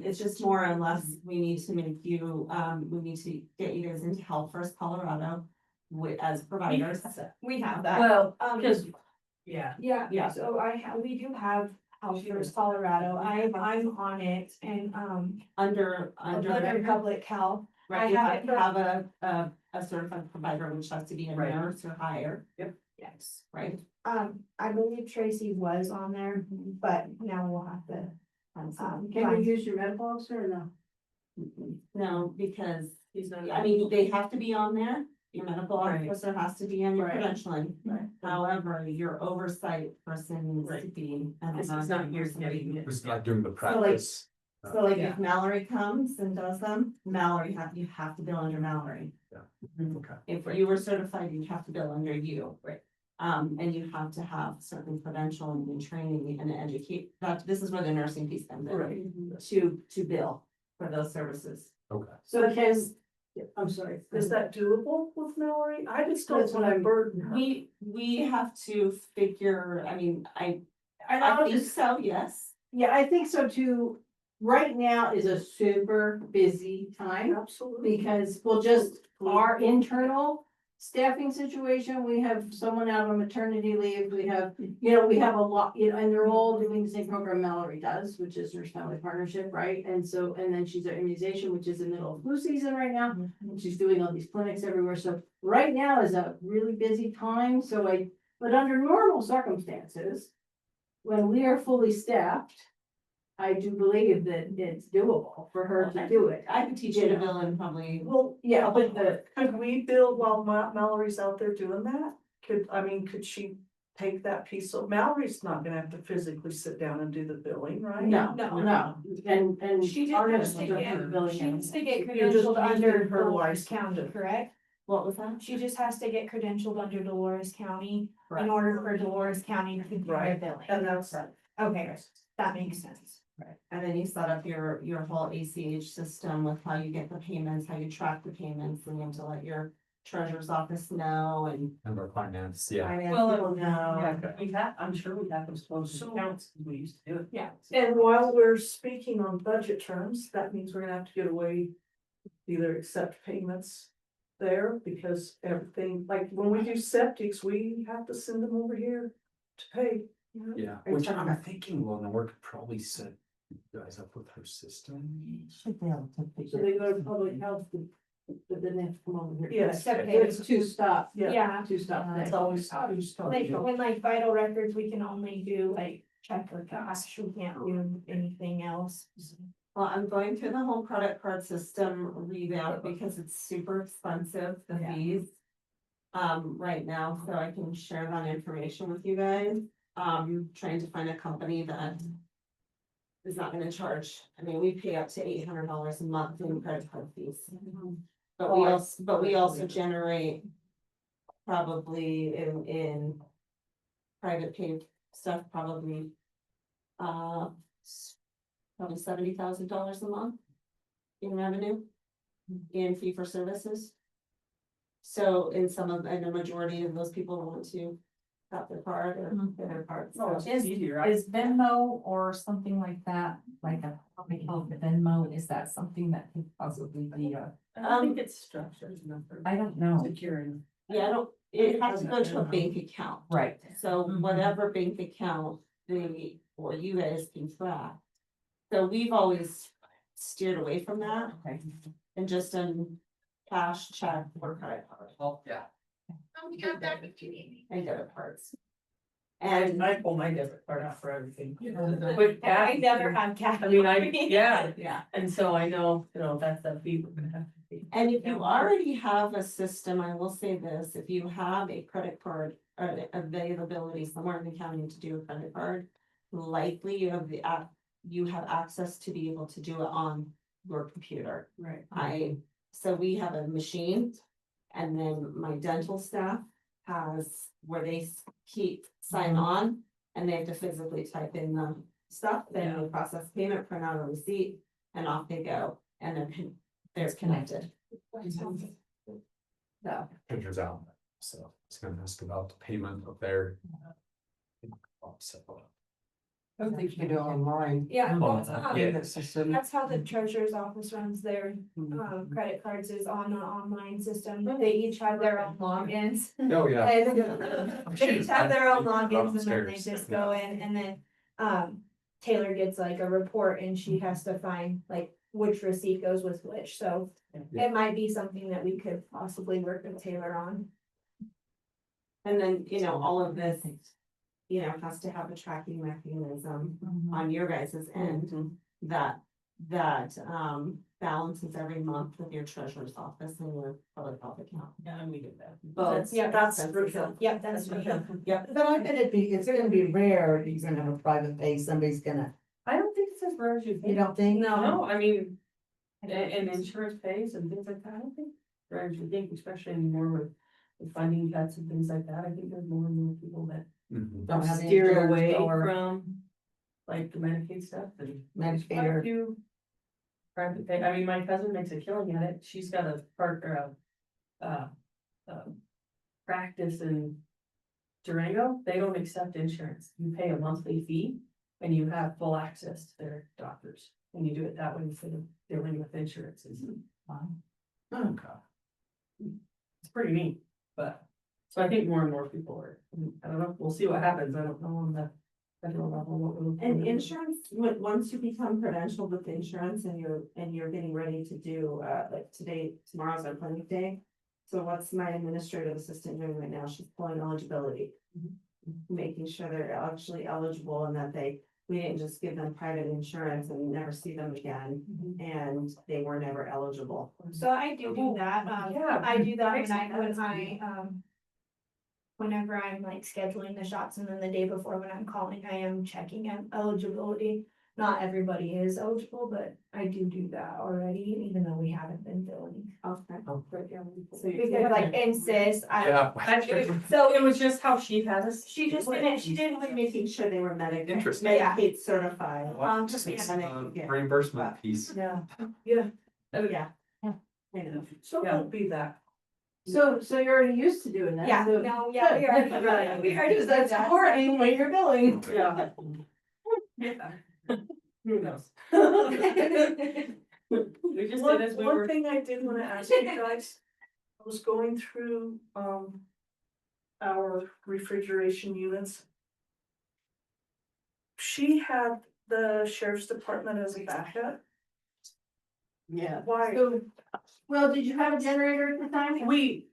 It's just more or less, we need to make you, we need to get you guys into Health First Colorado as providers. We have that. Well, Um, because, yeah, Yeah, Yeah. so we do have Health First Colorado. I'm on it and, Under public health. right, you I have to have a certified provider, which has to be a Right. nurse or higher. Yes. Right? I believe Tracy was on there, but now we'll have to. can we use your medical officer or no? No, because, he's not. I mean, they have to be on there, your medical Right. officer has to be on your Right. credentialing. Right. However, your oversight person needs to Right. be. This is not here getting it. It's not doing the practice. So like Yeah. if Mallory comes and does them, you have to bill under Mallory. Okay. If you were certified, you'd have to bill under you. Right. And you have to have certain credentialing and training and educate, this is where the nursing piece comes in. Right. To bill for those services. Okay. So I'm sorry. Is that doable with Mallory? I just don't That's what want to I'm- burden her. We have to figure, I mean, And I I'll think just, so, yes. yeah, I think so too. Right now is a super busy time Absolutely. because our internal staffing situation, we have someone out on maternity leave, we have a lot, and they're all doing the same program Mallory does, which is Nurse Family Partnership, right? And then she's at immunization, which is in the middle of flu season right now, and she's doing all these clinics everywhere, so right now is a really busy time, but under normal circumstances, when we are fully staffed, I do believe that it's doable for her to do it. I could teach you to bill in probably. Well, Yeah, but could we build while Mallory's out there doing that? Could she take that piece? So Mallory's not gonna have to physically sit down and do the billing, right? no, and. She just our has to nurses don't get, do the billing she has to get You're just credentialed using under her Dolores license. County, correct? What was that? She just has to get credentialed under Dolores County in Right. order for Dolores County to do their Right. billing. And that's, Okay, that makes sense. And then you set up your whole ACH system with how you get the payments, how you track the payments, and you have to let your treasurer's office know and And our finance, yeah. finance Well, people know. Yeah, we have, I'm sure we have those closed accounts, 'cause we used to do it. Yeah. And while we're speaking on budget terms, that means we're gonna have to get away, either accept payments there, because everything, like when we do septics, we have to send them over here to pay. Yeah, Are you which talking I'm thinking, well, the work could probably set you guys up with her system. Should be able to figure. So they go to public health, but then they have to come over here. Yes. Except it's two stop, Yeah, two stop It's thing. always two like, stops. when like vital records, we can only do like check or cash, we can't do anything else. Well, I'm going through the home credit card system revamp because it's super expensive, the Yeah. fees. Right now, so I can share that information with you guys. Trying to find a company that is not gonna charge, I mean, we pay up to $800 a month in credit card fees. But we also generate probably in private paid stuff, probably probably $70,000 a month in revenue in fee for services. So in some of, and the majority of those people want to tap their card or pay their card. No, it's So just easier, right? Is Venmo or something like that, like a public health Venmo, is that something that could possibly be I don't think it's structured enough for I don't know. securing. yeah, I don't, it has to go to a bank account. Right. So Mhm. whatever bank account they, or you guys can track. So we've always steered away from that Okay. and just done cash, check, or credit card Oh, yeah. and debit cards. And I pull my debit card out for everything. I But never had cash. I mean, yeah, Yeah. and so I know, that's the fee we're gonna have to pay. And if you already have a system, I will say this, if you have a credit card or the availability somewhere in the county to do a credit card. Likely you have the app, you have access to be able to do it on your computer. Right. So we have a machine. And then my dental staff has where they sign on. And they have to physically type in the stuff, then we process payment, print out a receipt, and off they go, and they're connected. So, Pictures out, so it's gonna ask about the payment of their. I don't think you can do it online. Yeah, Oh, that's, yeah. that's how the treasurer's office runs their, credit cards is on an online system, they each have their own logins. Oh, yeah. And they each have their own logins and then they just go in and then, Taylor gets like a report and she has to find like which receipt goes with which, so. Yeah. It might be something that we could possibly work with Taylor on. and then, all of this, has to have a tracking mechanism on your guys' end. That balances every month with your treasurer's office and your public health account. Yeah, and we did that. Both. Yeah. That's Yep, that's what. Yep, But I bet it's gonna be rare if you're gonna have a private pay, somebody's gonna, I don't think it's as rare as you you think. don't think? No, I mean, and insurance pays and things like that, I don't think rare as you think, especially anymore with funding cuts and things like that, I think there's more and more people that Mhm. Don't have any steer insurance away or from like the Medicaid stuff and. Medicare. Quite a few private pay, I mean, my cousin makes a killing at it, she's got a partner, practice in Durango, they don't accept insurance, you pay a monthly fee. And you have full access to their doctors, and you do it that way instead of dealing with insurances. Okay. It's pretty neat, but, so I think more and more people are, I don't know, we'll see what happens, I don't know on the federal level. What we're looking and at. insurance, once you become credentialed with insurance and you're getting ready to do, like tomorrow's our clinic day. So what's my administrative assistant doing right now? She's pulling eligibility. Making sure they're actually eligible and that we didn't just give them private insurance and never see them again, and they were never eligible. So I do that, Yeah. I do that Makes sense. whenever I'm like scheduling the shots and then the day before when I'm calling, I am checking eligibility. Not everybody is eligible, but I do that already, even though we haven't been billing. Okay. So because like insist, Yeah. so It was just how she had us. she didn't Like making sure they were Interesting. Medicaid certified. just It's, yeah. reimbursement piece. Yeah, Oh, yeah. I know. so it Yeah. won't be that So you're already used to doing that. Yeah, so- no, yeah, we Good. are, we are just. That's important when you're billing. Yeah. Yeah. Who knows? We just did as we One were. thing I did wanna ask you guys, I was going through, our refrigeration units. She had the sheriff's department as a backup. Yeah. Why? So, well, did you have a generator at the time? We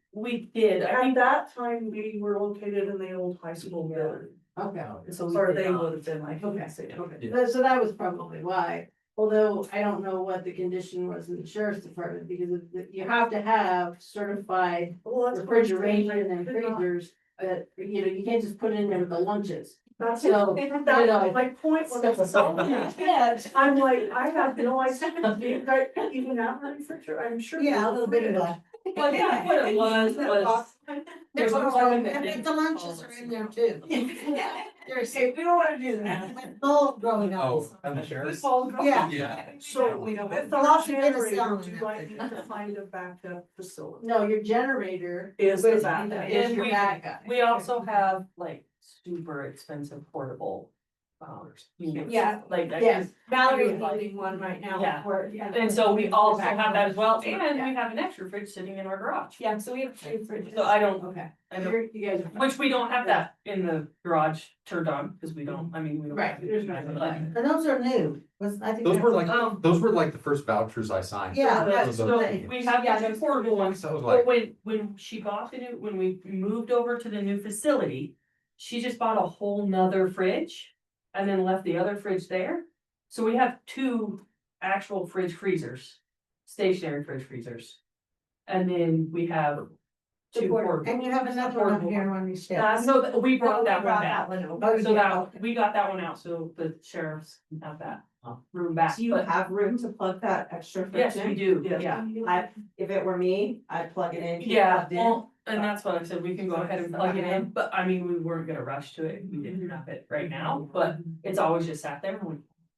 did, I At think, that time, we were located in the old high school building, Okay. so we or did they not. would have been, I Okay. can say. Okay, so that was probably why, although I don't know what the condition was in the sheriff's department, because you have to have certified Well, that's what I'm saying, refrigeration I and could not- freezers, that, you can't just put in there with the lunches. That's So, that, my point was, Yeah. I'm like, I have no idea, do you guys even have a refrigerator, I'm sure. Yeah, a little bit of that. Well, yeah, what it was. There's one woman that And didn't the lunches follow are us. in there too. Seriously, we don't wanna do that. All growing up. Oh, and the sheriff's? Yeah. Yeah. So, We don't- if the Lots of generator, penicillin do in I that need to find a backup facility? No, your generator Is the backup. is your we- backup. We also have like super expensive portable. Units. Yeah. Like. I Yes. Valerie's needing one right now. Yeah. for- yeah. And so we also have that as well, and Yeah. we have an extra fridge sitting in our garage. Yeah, so we have two fridges. So I don't, Okay, I don't, you guys are. which we don't have that in the garage turned on, because we don't, I mean, we don't. Right, there's no- But- And those are new, I think. Those were like, Um, those were like the first vouchers I signed. Yeah, Those that's are So the- we have Yeah, the two portable ones, That was but like, when she bought the new, when we moved over to the new facility, she just bought a whole nother fridge. And then left the other fridge there, so we have two actual fridge freezers, stationary fridge freezers. And then we have two portable. And you have another one up here on your steps. So we brought that one Brought back. that one over. Oh, So yeah. that, we got that one out, so the sheriffs can have that room back, Do you but have room to plug that extra fridge yes, in? we do, Yeah. yeah. If it were me, I'd plug it in. keep it Yeah, plugged in. well, and that's what I said, we can go ahead and plug it in, but I mean, we weren't gonna rush to it, we didn't have it right now, but it's always just sat there and we.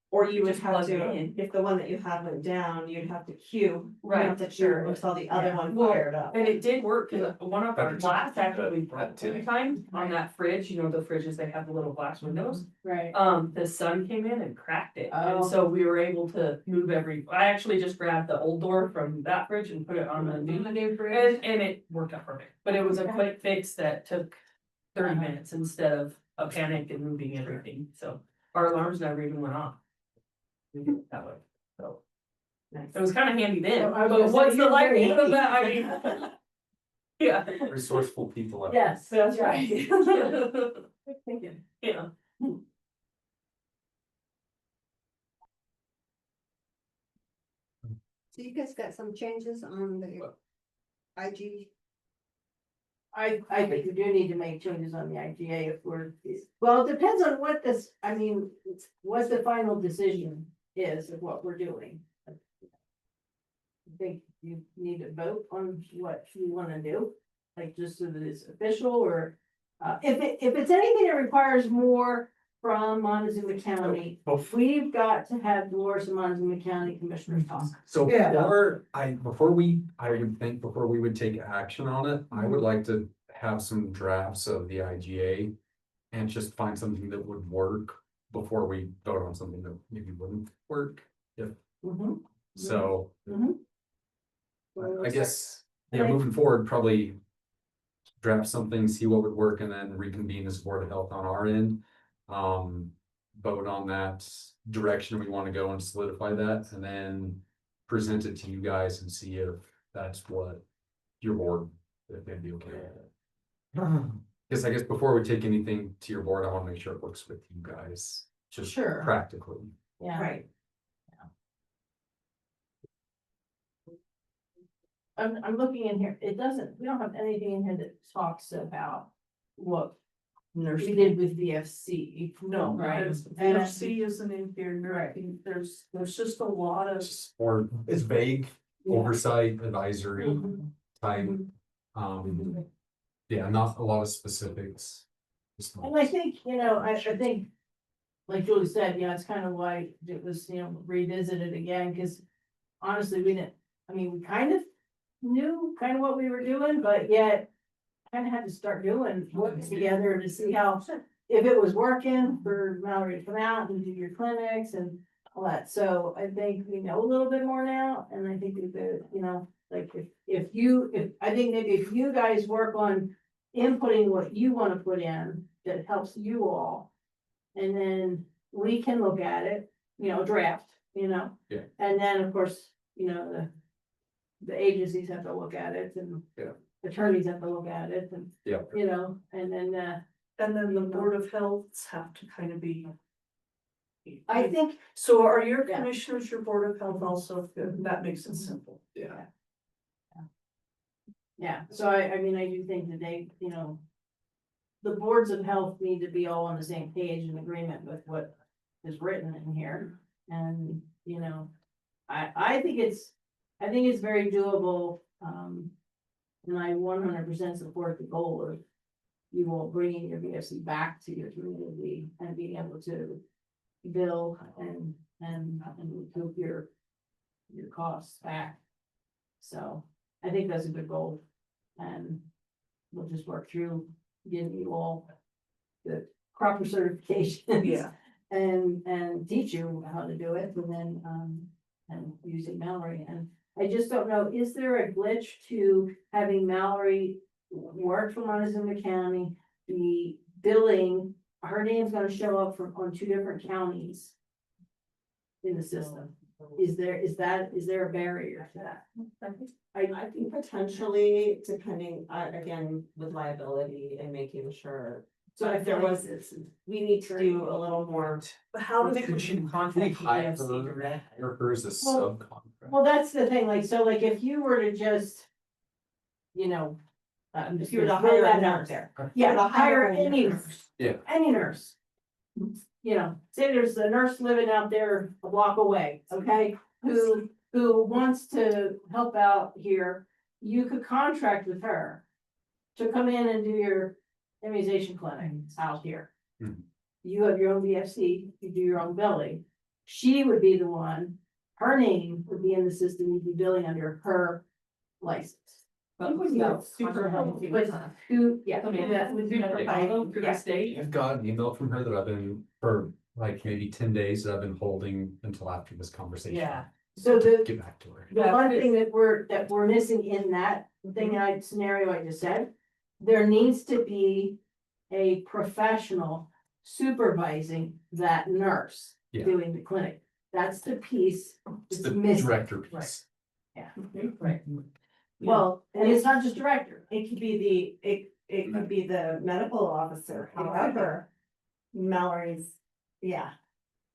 Or you would just have plug it to, in. if the one that you have went down, you'd have to queue. Right, You have to sure. queue until the other one Well, fired up. And it did work, cause one of our That- glass actually broke that too. one time on that fridge, you know, the fridges, they have the little glass windows. Right. The sun came in and cracked it, and Oh. so we were able to move I actually just grabbed the old door from that fridge and put it on the new. fridge. And it worked out perfect, but it was a quick fix that took 30 minutes instead of a panic and moving everything, so our alarms never even went off. We did it that way, so. It was kind of handy then, So I was but gonna say, what's the you're very likelihood of handy. that, I mean? Yeah. resourceful people. out Yes, that's right. Yeah. So you guys got some changes on the IG? I think we do need to make changes on the IGA if we're, well, it depends on what this, I mean, what the final decision is of what we're doing. I think you need to vote on what you wanna do, like just so that it's official, or if it's anything that requires more from Montezuma County, there. we've got to have Dolores and Montezuma County Commissioners talk. So Yeah. before we would take action on it, I would like to have some drafts of the IGA. And just find something that would work before we vote on something that maybe wouldn't work, Mhm. so. Mhm. I guess, yeah, moving forward, probably. Draft something, see what would work, and then reconvene as Board of Health on our end. Vote on that direction we wanna go and solidify that, and then. Present it to you guys and see if that's what your board, if they'd be okay with it. Guess I guess before we take anything to your board, I wanna make sure it works with you guys, just Sure. practically. Yeah. Right. I'm looking in here, we don't have anything in here that talks about what we did with VFC. No, Right. because And- NFC isn't in here, nothing, there's just a lot of. It's just, or it's vague, Yeah. oversight, advisory Mhm. type, Mhm. yeah, not a lot of specifics. Just And I think, I think, like Julie said, it's kind of why it was, revisited again, because honestly, we kind of knew kind of what we were doing, but yet kind of had to start doing work together to see how, if it was working for Mallory to come out and do your clinics and all that. So I think we know a little bit more now, and I think we could, you know, like if I think maybe if you guys work on inputting what you want to put in, that helps you all. And then we can look at it, you know, draft, you know? Yeah. And then, of course, you know, the agencies have to look at it and Yeah. attorneys have to look at it and, Yeah. you know, and then, And then the Board of Healths have to kind of be. I think, So are your Yeah. commissioners, your Board of Health also, that makes it simple. Yeah. yeah, so I mean, I do think that they, you know, the boards of health need to be all on the same page and agreement with what is written in here. And, you know, I think it's very doable, and I 100% support the goal of you all bringing your VFC back to your community and being able to bill and recoup your costs back. So I think that's a good goal, and we'll just work through getting you all the proper certifications. Yeah. And teach you how to do it, and then, and using Mallory, and I just don't know, is there a glitch to having Mallory work for Montezuma County, the billing, her name's gonna show up on 2 different counties in the system? Is there a barrier to that? I think potentially depending, again, with liability and making sure. So if there was, we need to do a little more. But how I does think we it, should I contact think the hire EFC direct. her as a Well- subcontract. Well, that's the thing, like, so like if you were to just, you know. If you were to hire a nurse. Yeah, to hire hire a any nurse. nurse. Yeah. Any nurse. You know, say there's a nurse living out there a block away, okay, who wants to help out here. You could contract with her to come in and do your immunization clinic out here. Mhm. You have your own VFC, you do your own billing. She would be the one, her name would be in the system, you'd be billing under her license. But No, super healthy. But who, yeah. I mean, that would be through the yeah. state. I've got an email from her that I've been, for like maybe 10 days that I've been holding until after this conversation. Yeah. So the Get back to her. the one thing that we're missing in that thing, scenario I just said, there needs to be a professional supervising that nurse Yeah. doing the clinic. That's the piece It's that's the missing. director piece. Right. Well, and it's not just director. It could be it could be the medical officer, however, Mallory's, yeah.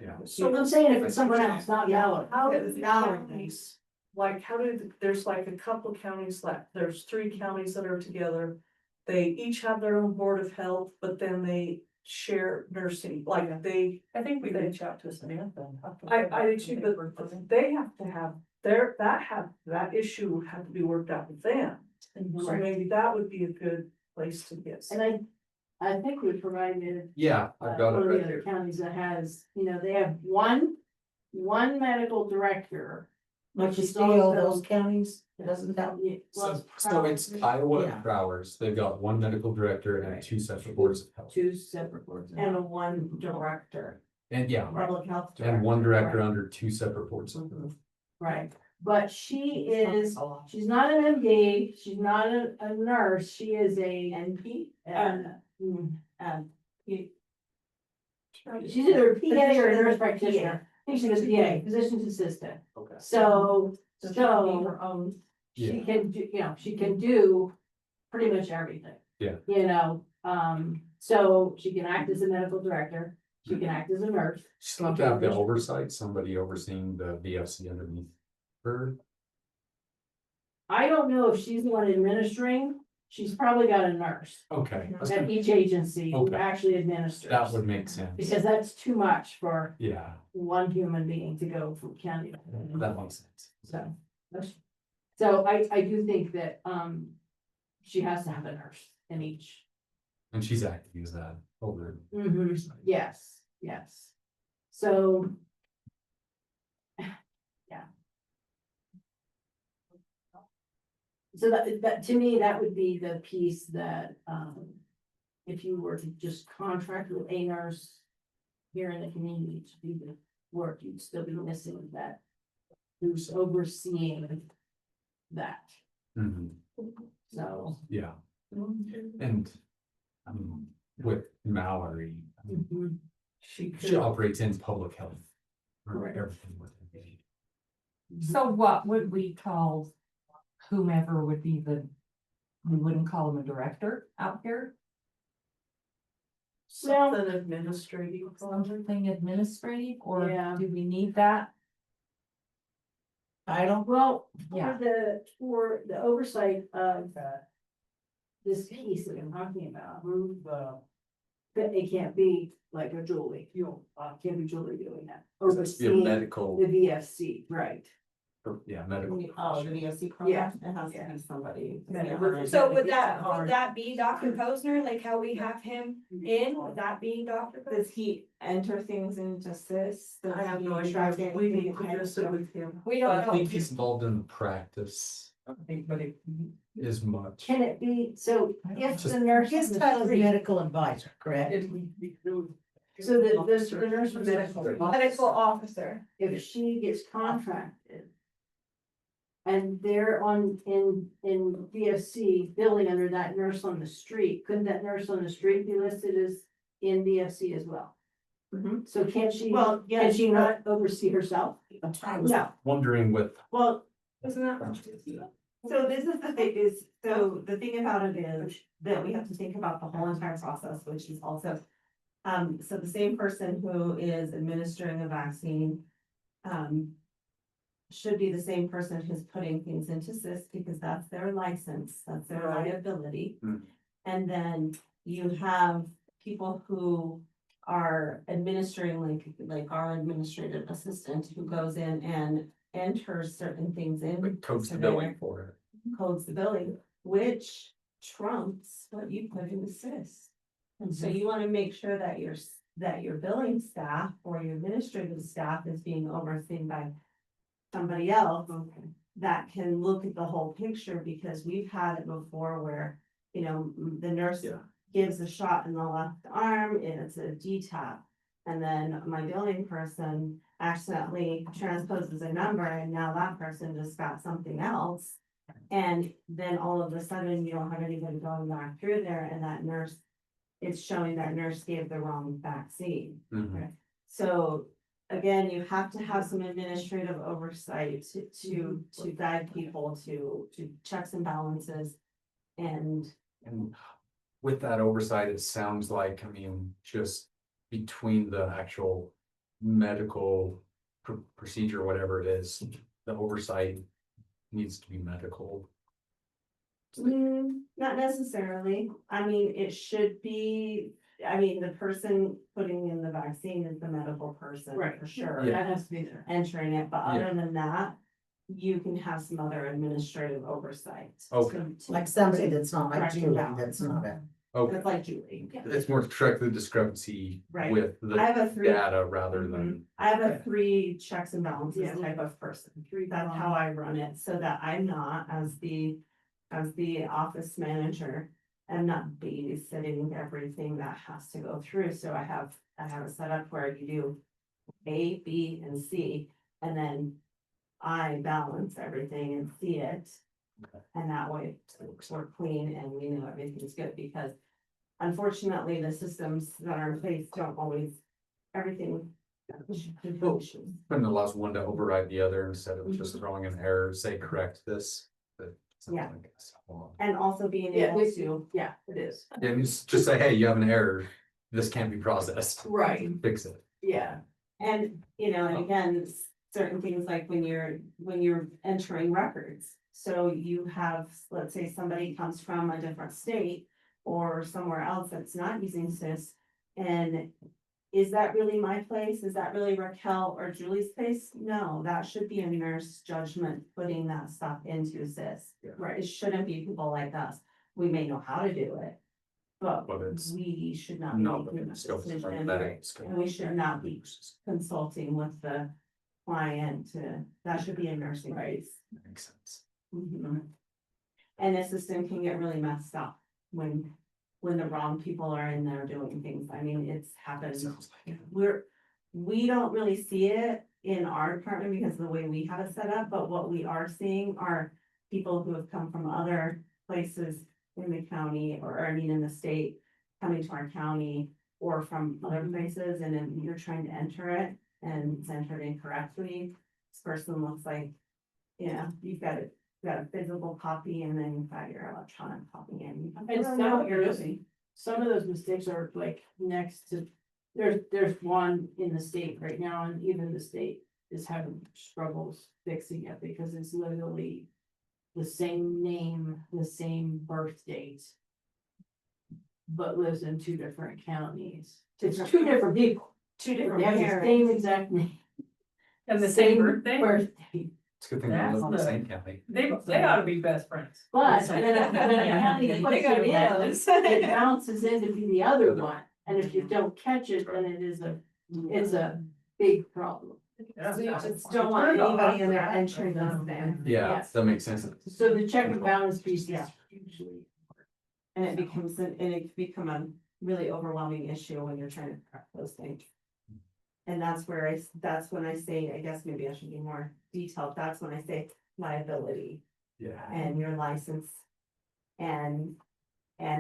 Yeah. So I'm saying if it's someone else, not Mallory. how It did was the Mallory. counties, like, how did, there's like a couple counties left, there's 3 counties that are together. They each have their own Board of Health, but then they share nursing, like they, I think we reach out to Samantha. and talk to I her. do too, but they have to have their, that issue would have to be worked out with them. So Right. maybe that would be a good place to get. And I think we provided Yeah, I've got one it of the right other here. counties that has, you know, they have one medical director. Which is also. counties, it doesn't Yeah, well, So it's Kiowa Yeah. and Browers. They've got one medical director and Right. 2 separate boards of health. 2 separate boards. And a one director, And yeah, public health. and one director Right. under 2 separate boards of health. Right, but she's not an MD, she's not a nurse, she is a NP, mm, you. she's either a PA or a nurse Physician practitioner. I think she's a PA, physician's assistant. Okay. So So she'll be her own. she Yeah. can do, you know, she can do pretty much everything. Yeah. You know, so she can act as a medical director, she can act as a nurse. She's not to have the oversight, somebody overseeing the VFC underneath her. I don't know if she's the one administering, she's probably got a nurse Okay. I was at gonna- each agency who Okay. actually administers. That would make sense. Because that's too much for Yeah, one human being to go from county. to county. that makes sense. So I do think that, she has to have a nurse in each. And she's active as that over. Yes, yes. So. Yeah. So that, to me, that would be the piece that, if you were to just contract with a nurse here in the community to do the work, you'd still be missing that. Who's overseeing that, Mhm. so. Yeah, and, with Mallory, She she could, operates in public health. Or Right. everything with it. So what would we call whomever would be we wouldn't call him a director out here? something administrative. Something administrative, or Yeah. do we need that? I don't, Well, Yeah. for the oversight of, this piece that I'm talking about. That it can't be like a Julie, can't be Julie doing that. It has to be a Overseeing medical, the VFC, right. yeah, medical. Oh, the VOC program, it has to be somebody. So would that be Dr. Posner, like how we have him in, would that be Dr. Does Posner? he enter things into SIS? Does I have he no track idea, we anything need to ahead? visit with him. We I don't know. think he's involved in the practice as much. Can it be, so if Just- the nurse. his on the title is street- medical advisor, correct? So the nurse from medical. Medical officer. If she gets contracted. And they're in VFC billing under that nurse on the street, couldn't that nurse on the street be listed as in VFC as well? Mhm. So can't she, Well, can yes, she not oversee herself? no, Wondering with, well, Isn't that? so this is the thing is, so the thing about it is that we have to think about the whole entire process, which is also. So the same person who is administering a vaccine. Should be the same person who's putting things into SIS because that's their license, that's their Right. liability. Mhm. And then you have people who are administering like our administrative assistant who goes in and enters certain things in. like codes to the their- billing for it. Codes the billing, which trumps what you put in the SIS. And so you wanna make sure that your billing staff or your administrative staff is being overseen by somebody else that can look at the whole picture, because we've had it before where, the nurse Yeah. gives a shot in the left arm and it's a DTaP. And then my billing person accidentally transposes a number and now that person just got something else. And then all of a sudden you don't have anybody going back through there and that nurse, it's showing that nurse gave the wrong vaccine. Mhm. So again, you have to have some administrative oversight to guide people to checks and balances. And And with that oversight, it sounds like, just between the actual medical procedure, whatever it is, the oversight needs to be medical. not necessarily, I mean, it should be, the person putting in the vaccine is the medical person Right. for sure. Yeah. That has to be there. Entering it, but Yeah. other than that, you can have some other administrative oversight. Okay. Like somebody that's not like Correct. Julie, that's not a. Okay, It's like Julie. it's more to correct the discrepancy Right. with I the have a three. data rather than. I have a three checks and balances Yeah. type of person. That's how I run it, so that I'm not as the office manager. I'm not babysitting everything that has to go through, so I have it set up where you do A, B, and C, and then I balance everything and see it. Okay. And that way we're clean and we know everything's good, because unfortunately, the systems that are in place don't always, everything. When it allows one to override the other instead of just throwing an error, say correct this. but something Yeah. like this. Well, And also being Yeah, able we- to, Yeah, it is. and just say, hey, you have an error, this can't be processed, Right, fix it. yeah. and, and again, certain things like when you're entering records. So you have, let's say somebody comes from a different state or somewhere else that's not using SIS. And is that really my place? Is that really Raquel or Julie's place? No, that should be a nurse judgment, putting that stuff into SIS. Yeah. Right, it shouldn't be people like us. We may know how to do it. But But it's we should not be not making within that the scope of decision, our right? medical scope. And we should not be consulting with the client that should be a nursing Right. base. Makes sense. Mhm. And the system can get really messed up when the wrong people are in there doing things. I mean, it's happened. Sounds like it. We don't really see it in our department because of the way we have it set up, but what we are seeing are people who have come from other places in the county, or I mean, in the state, coming to our county or from other places, and then you're trying to enter it and it's entered incorrectly. This person looks like, you've got a physical copy and then you've got your electronic copy in. And some of some of those mistakes are like next to, there's one in the state right now, and even the state is having struggles fixing it because it's literally the same name, the same birth date, but lives in two different counties. It's two different people. Two They different have the parents. same exact name. And the same birthday, Birthday. It's a good thing we live in the That's same county. they ought to be best friends. But when a county They puts gotta it be in, close. it bounces in to be the other one, and if you don't catch it, then it's a big problem. Yeah. So you just don't want anybody in there entering those things. Yeah, Yes. that makes sense. So the check and balance piece is hugely. And it becomes a really overwhelming issue when you're trying to correct those things. And that's when I say, I guess maybe I should be more detailed, that's when I say liability Yeah. and your license. And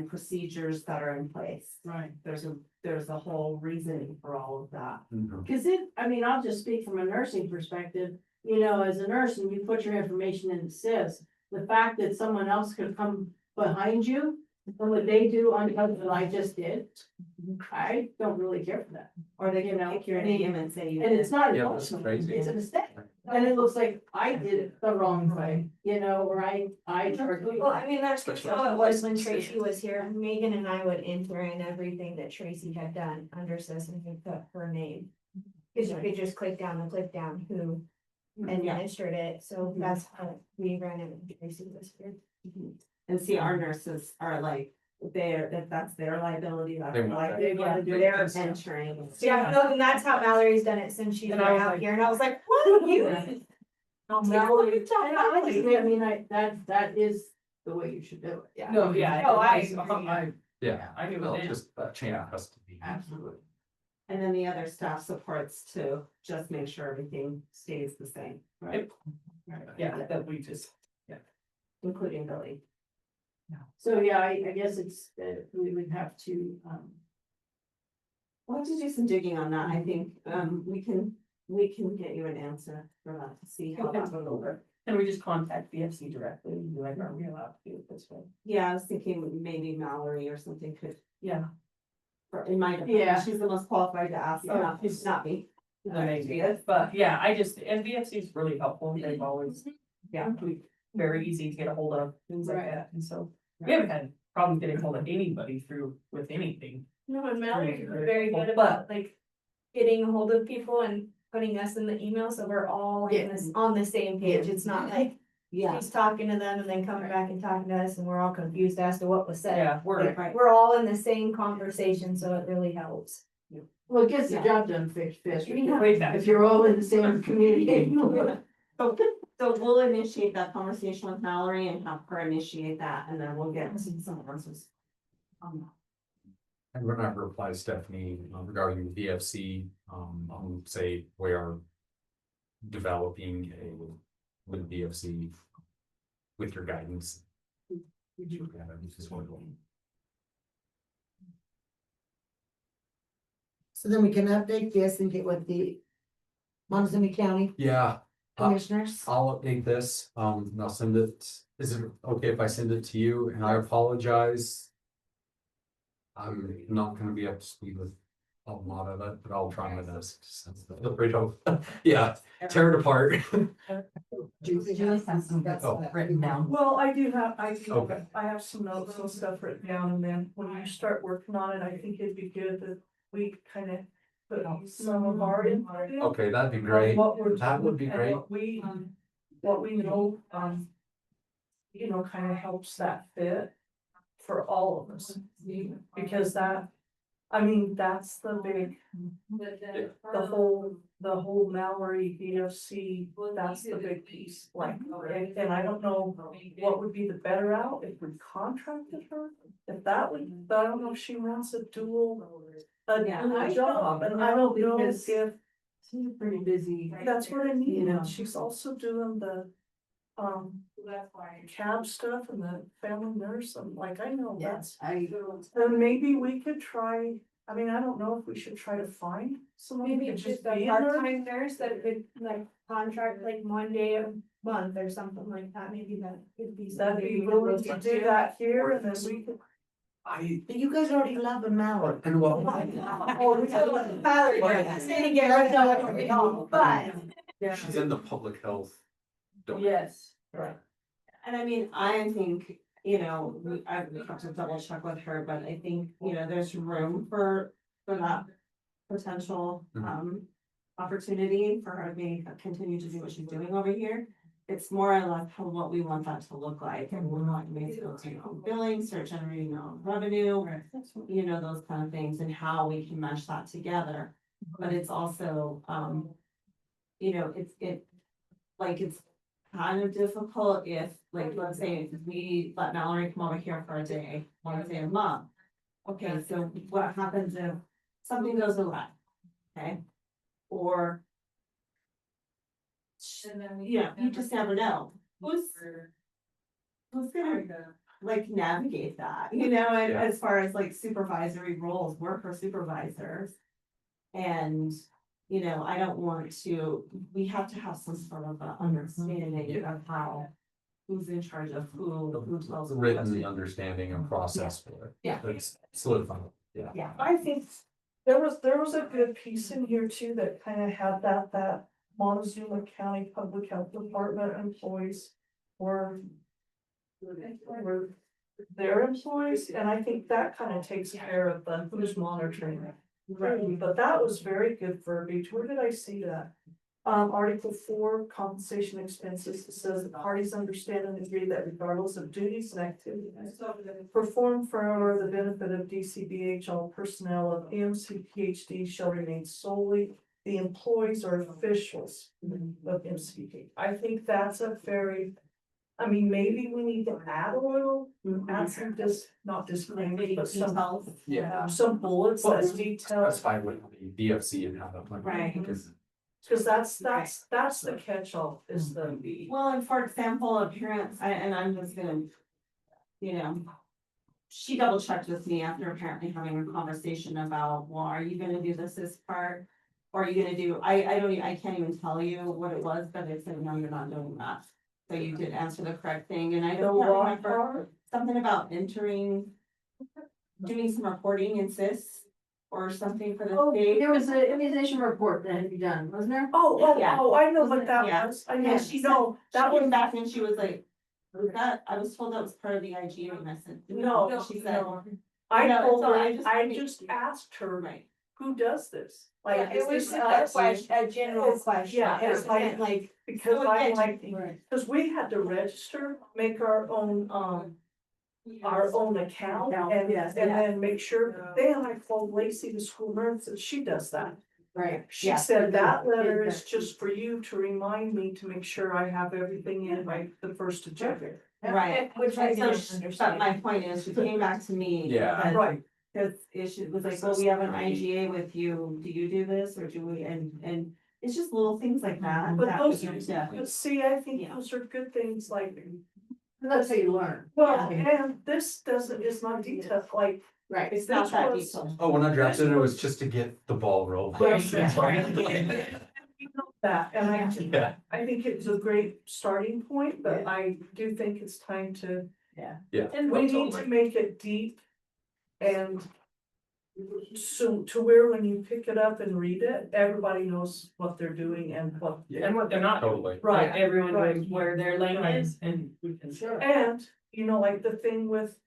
procedures that are in place. Right. There's a whole reasoning for all of that. Mhm. Cause I mean, I'll just speak from a nursing perspective, as a nurse, and you put your information in the SIS, the fact that someone else could come behind you. And what they do on top of what I just did, I don't really care for that. Or they can You know, pick your I mean, name and say you. And it's not Yeah, that's intentional, crazy. it's a mistake, and it looks like I did it the wrong way, or I. Well, I mean, that's just Especially- how it was when Tracy was here. Megan and I would enter in everything that Tracy had done under system and put her name. Cause you could just click down who administered it, so that's how we ran it when Tracy was here. And see, our nurses are like, if that's their liability, that's They want like, that. they're entering. Yeah, no, and that's how Valerie's done it since she's been And I was out like- here, and I was like, what are you? Mallory, and honestly, I mean, that is the way you should do it, yeah. No, yeah. No, I agree. Yeah. I do Well, with that. just chain of custody. Absolutely. And then the other staff supports to just make sure everything stays the same, Right. Yeah, that we just, including Billy. So, yeah, I guess it's, we would have to, We'll have to do some digging on that. I think, we can get you an answer for that, to see how that would work. can we just contact BFC directly, and be like, are we allowed to do it this way? Yeah, I was thinking maybe Mallory or something could, Yeah. in my department, Yeah. she's the most qualified to ask, Yeah. it's not me. But yeah, and BFC is really helpful, they've always, very easy to get a hold of, things like Right. that, and so. We haven't had problems getting hold of anybody with anything. No, and Mallory's very good about like getting a hold of people and putting us in the email, so we're all in this, on the same page. It's not like Yeah. she's talking to them and then coming back and talking to us and we're all confused as to what was said. Yeah, we're, Like, we're all in the same conversation, so it really helps. well, it gets the Yeah. job done faster, way back. if you're all in the same community. So we'll initiate that conversation with Mallory and have her initiate that, and then we'll get some answers. I'm gonna have to reply to Stephanie regarding the BFC, say we are developing with BFC with your guidance. Yeah, this is what we'll- So then we can update this and get with the Montezuma County Yeah, Commissioners. I'll update this, and I'll send it, is it okay if I send it to you, and I apologize. I'm not gonna be up to speed with a lot of it, but I'll try my best. Feel free to- Yeah, tear it apart. Oh. Written down. Well, I Okay. have some notes and stuff written down, and then when you start working on it, I think it'd be good that we kind of put some of our input in. Okay, that'd be of great. What we're That would doing be and great. what we know, kind of helps that fit for all of us. Because that, I mean, that's the big, the whole Mallory VFC, that's the big piece, like, and I don't know what would be the better route, if we contracted her, if that would, but I don't know if she wants a dual job, and I don't know because if, she's pretty busy. that's what I mean, Yeah. and she's also doing the cab stuff and the family nurse, and like, I know that's, and maybe we could try, I mean, I don't know if we should try to find someone who Maybe could it's just just a be a nurse. part-time nurse that could like contract like 1 day a month or something like that, maybe that could be. That'd be something we willing could to look do into. that here, and then we could. But you guys already love a Mallory. And well, Oh, we don't want Mallory, saying get rid of it all, but. she's in the public health. domain. Yes. And I mean, I think, you know, I have to double check with her, but I think, you know, there's room for that potential, opportunity for her to be, continue to do what she's doing over here. It's more or less how, what we want that to look like, and we want to make it billing, start generating our own revenue, you know, those kind of things, and how we can mesh that together. But it's also, you know, it's kind of difficult if, like, let's say we let Mallory come over here for a day, one day a month. Okay, so what happens if something goes awry? Okay, or. Yeah, you just never know. Who's gonna like navigate that, you know, and Yeah. as far as like supervisory roles, work for supervisors. And, you know, I don't want to, we have to have some sort of a understanding of how, who's in charge of who tells. The who what to written do. understanding and process for it. Yeah. It's solidified, yeah. Yeah. I think there was a good piece in here too that kind of had that Montezuma County Public Health Department employees were their employees, and I think that kind of takes care of the who's monitoring it. Right, but that was very good verbiage. Where did I see that? Article 4, compensation expenses, it says the parties understand and agree that regardless of duties and activities performed for the benefit of DCBH, all personnel of EMC PhD shall remain solely the employees or officials of MCP. I think that's a very, I mean, maybe we need to add a little, add some not disclaimer, but some, Yeah. some bullets Well, that detail. That's fine with the BFC and how that went. Right. Because Cause that's the catch-all is the. Well, and for example, appearance, and I'm just gonna, you know. She double checked with me after apparently having a conversation about, well, are you gonna do this part? Or are you gonna do, I can't even tell you what it was, but it said, no, you're not doing that. So you did answer the correct thing, and I don't remember something about entering. Doing some reporting in CIS or something for the Oh, state. there was an immunization report that had to be done, wasn't there? Yeah. I know what that Yeah. was. I And know, she no, That that was was, back and she was like, was that, I was told that was part of the IGA, and I said, No, no, she said. no. I No, told so her, I just- I just asked her, Right. who does this? Yeah, Like, it is was this just a us? question, a general question. Yeah, It it's like- wasn't like. Because So I'm again, like, cause we had to register, make our own account and Yes, then make sure, then I called Lacey, the school nurse, and she does that. Right. She said that letter is just for you to remind me to make sure I have everything in by the 1st of January. Right. Which I So, didn't but understand. my point is, she came back to me. Yeah. Right, Cause it was like, well, we have an IGA with you, do you do this, or do we, and it's just little things like that. but that those we are, need to- but see, I think Yeah. those are good things like, That's how you learn. well, and this is not detailed, like, Right. It's not that was- detailed. Oh, when I drafted it, it was just to get the ball rolling. Yes, That's yeah. why. that, and Yeah. I think it was a great starting point, but I do think it's time to. Yeah. And we need to make it deep and so to where when you pick it up and read it, everybody knows what they're doing and what. And what they're not. Totally. Right, Like, everyone right. knows where their lane Right. is and we can. And, you know, like the thing with.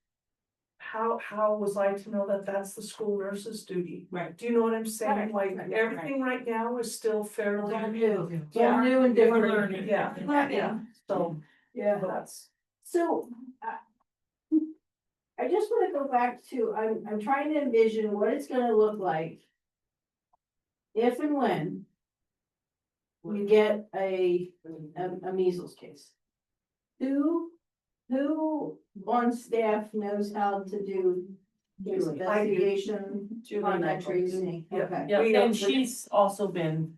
How was I to know that that's the school nurse's duty? Right. Do you know what I'm saying? Right, Like, right, everything right now is still fairly. All new. It's all Yeah. new and We're different. learning, yeah, yeah, so, Yeah. that's. So, I just wanna go back to, I'm trying to envision what it's gonna look like. If and when. We get a measles case. Who on staff knows how to do this Julie. investigation, Julie contact Nichols. tracing? Yeah. Okay. Yeah, and she's also been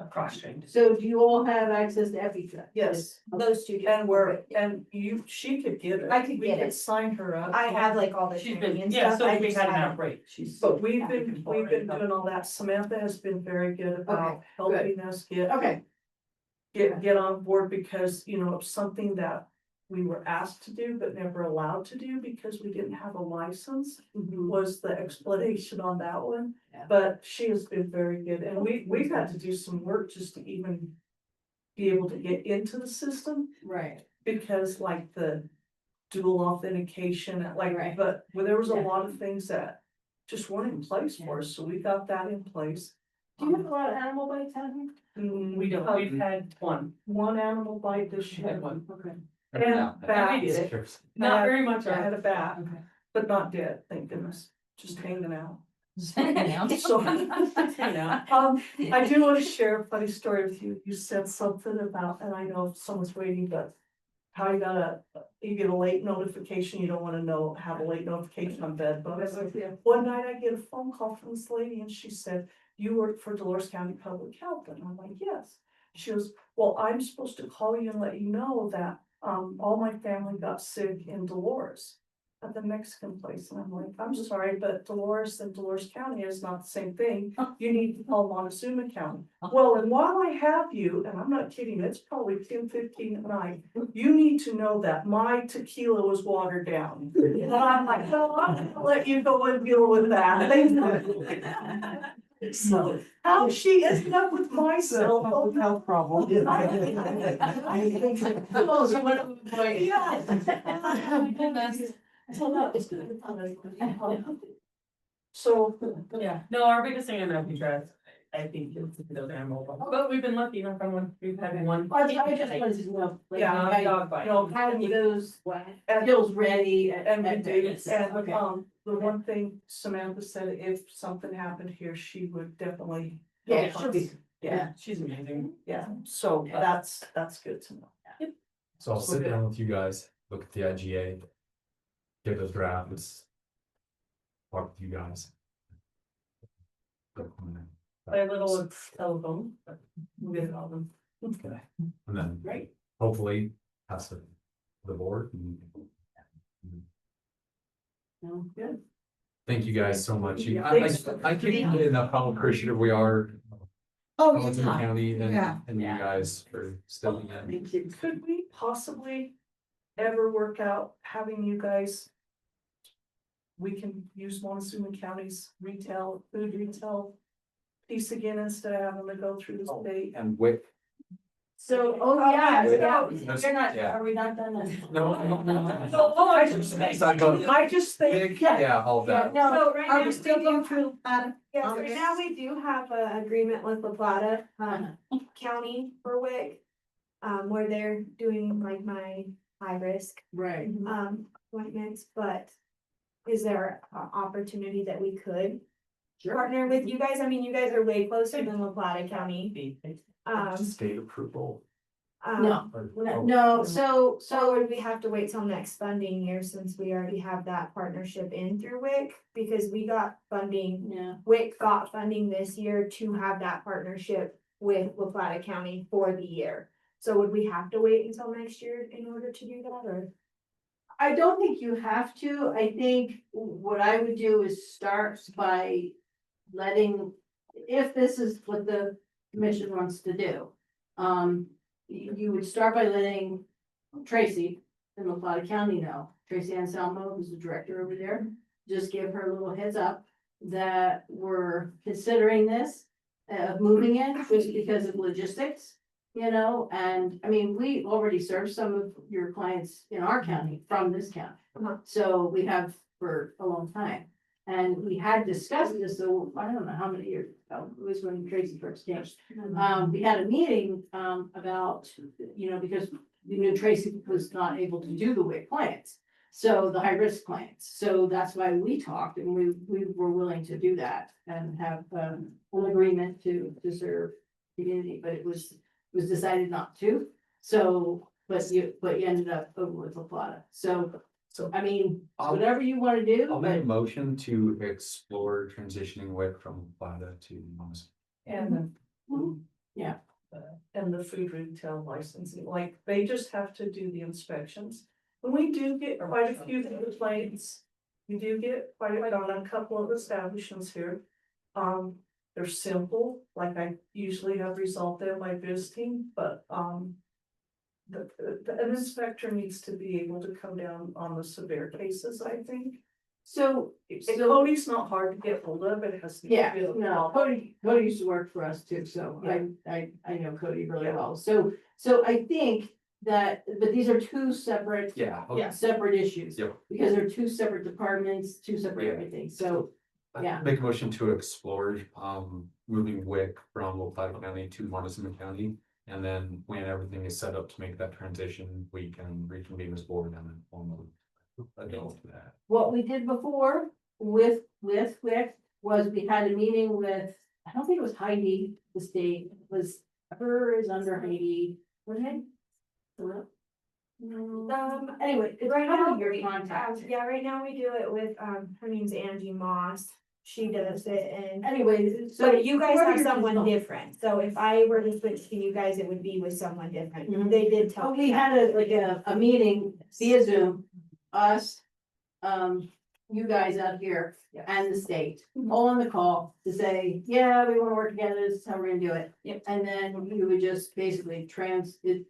cross-trained. So do you all have access to EpiTrack? Yes, Those two. do. and she could get it. I could We get it. Sign her up. I have like all the She's training been, and yeah, stuff. so I we just had an haven't- outbreak, she's. But we've been already doing all that. Samantha has been very good about helping us Okay, get on board because, you know, it's something that we were asked to do but never allowed to do because we didn't have a license, was the explanation on that one. Yeah. But she has been very good, and we've had to do some work just to even be able to get into the system, right. because like the dual authentication, like, Right. but there was a Yeah. lot of things that just weren't in place for us, so we got that in place. Do you have a lot of animal bites out here? We don't, we've had one. One animal bite this year. Had one. Okay. And bats. Not very much. I had a bat, Okay. but not dead, thank goodness, just hanging out. So, You know, I do want to share a funny story with you. You said something about, and I know someone's waiting, but how you get a late notification, you don't want to know, have a late notification on bed bugs. One night I get a phone call from this lady and she said, "You work for Dolores County Public Health?" And I'm like, "Yes." She goes, "Well, I'm supposed to call you and let you know that, all my family got sick in Dolores at the Mexican place." And I'm like, "I'm sorry, but Dolores and Dolores County is not the same thing. You need to call Montezuma County." "Well, and while I have you," and I'm not kidding, it's probably 10:15 at night, "you need to know that my tequila was watered down." And I'm like, "No, I'm gonna let you go and deal with that." So how she ended up with my cell phone. Health problem. So, yeah, no, our biggest thing in Alcatraz, I think, is those animal bites. But we've been lucky enough, we've had one. I just wanted to know, like, Yeah, how Dog bite. you know, having those and skills ready and we do, Yes. and, Okay. the one thing Samantha said, if something happened here, she would definitely. Yeah, help she'll be- us. Yeah, She's amazing. yeah, so Yeah. that's good to know. So I'll sit down with you guys, look at the IGA. Get those drafts. Talk with you guys. Go from there. Play a little telephone, but we'll get it all done. Okay, and then Great. hopefully pass the board. Good. Thank you guys so much. Thanks. I can't get enough how appreciative we are. Oh, Hamilton yeah. County Yeah. and you guys for stepping in. Thank you. Could we possibly ever work out having you guys? We can use Montezuma County's retail, food retail piece again instead of having to go through the state. And Wick. So, yeah, That's- you're not, yeah. are we not done then? No. I just think, Yeah, all that. No, So right Are now, we still going through that? yes, right now we do have an agreement with La Plata, County for WIC. Where they're doing like my high risk, right. appointments, but. Is there an opportunity that we could Sure. partner with you guys? I mean, you guys are way closer than La Plata County. State approval. No. Or- No, so So would we have to wait till next funding year since we already have that partnership in through WIC? Because we got funding, yeah, WIC got funding this year to have that partnership with La Plata County for the year. So would we have to wait until next year in order to do that, or? I don't think you have to. I think what I would do is start by letting, if this is what the commission wants to do. You would start by letting Tracy in La Plata County know, Tracy Anselmo, who's the director over there. Just give her a little heads up that we're considering this, moving it just because of logistics. You know, and I mean, we already serve some of your clients in our county from this county. So we have for a long time. And we had discussed this, so I don't know how many years ago, it was when Tracy first came. We had a meeting about, you know, because we knew Tracy was not able to do the WIC plans. So the high risk clients, so that's why we talked and we were willing to do that and have an agreement to serve community, but it was decided not to. So, but you ended up over with La Plata, so I mean, I'll- whatever you wanna do, I'll make a but motion to explore transitioning WIC from Plata to Moss. And Yeah. And the food retail licensing, like, they just have to do the inspections. And we do get quite a few complaints. We do get quite on a couple of establishments here. They're simple, like I usually have resolved them by visiting, but, an inspector needs to be able to come down on the severe cases, I think. so, And so, Cody's not hard to get hold of, it has. to be yeah, a- no, Cody used to work for us too, so Yeah. I know Cody really Yeah. well, so I think that, but these are two separate. Yeah. Yeah. Separate issues. Yep. Because they're two separate departments, two separate Yeah. everything, so, I'd Yeah. Make a motion to explore, moving WIC from La Plata County to Montezuma County. And then when everything is set up to make that transition, we can reconvene this board and then formally adult that. what we did before with WIC was we had a meeting with, I don't think it was Heidi, the state, it was, her is under Heidi, was it? Anyway, it's Right now, probably your we, contact. yeah, right now we do it with, her name's Angie Moss, she does it and. Anyway, so. But you guys whoever have your someone consultant- different, so if I were to switch to you guys, it would be with someone different, Mhm. they did tell Oh, me. we that. had a meeting via Zoom, us, you guys out here and the state, all on the call to say, yeah, we wanna work together, this is how we're gonna do it. Yep. And then you would just basically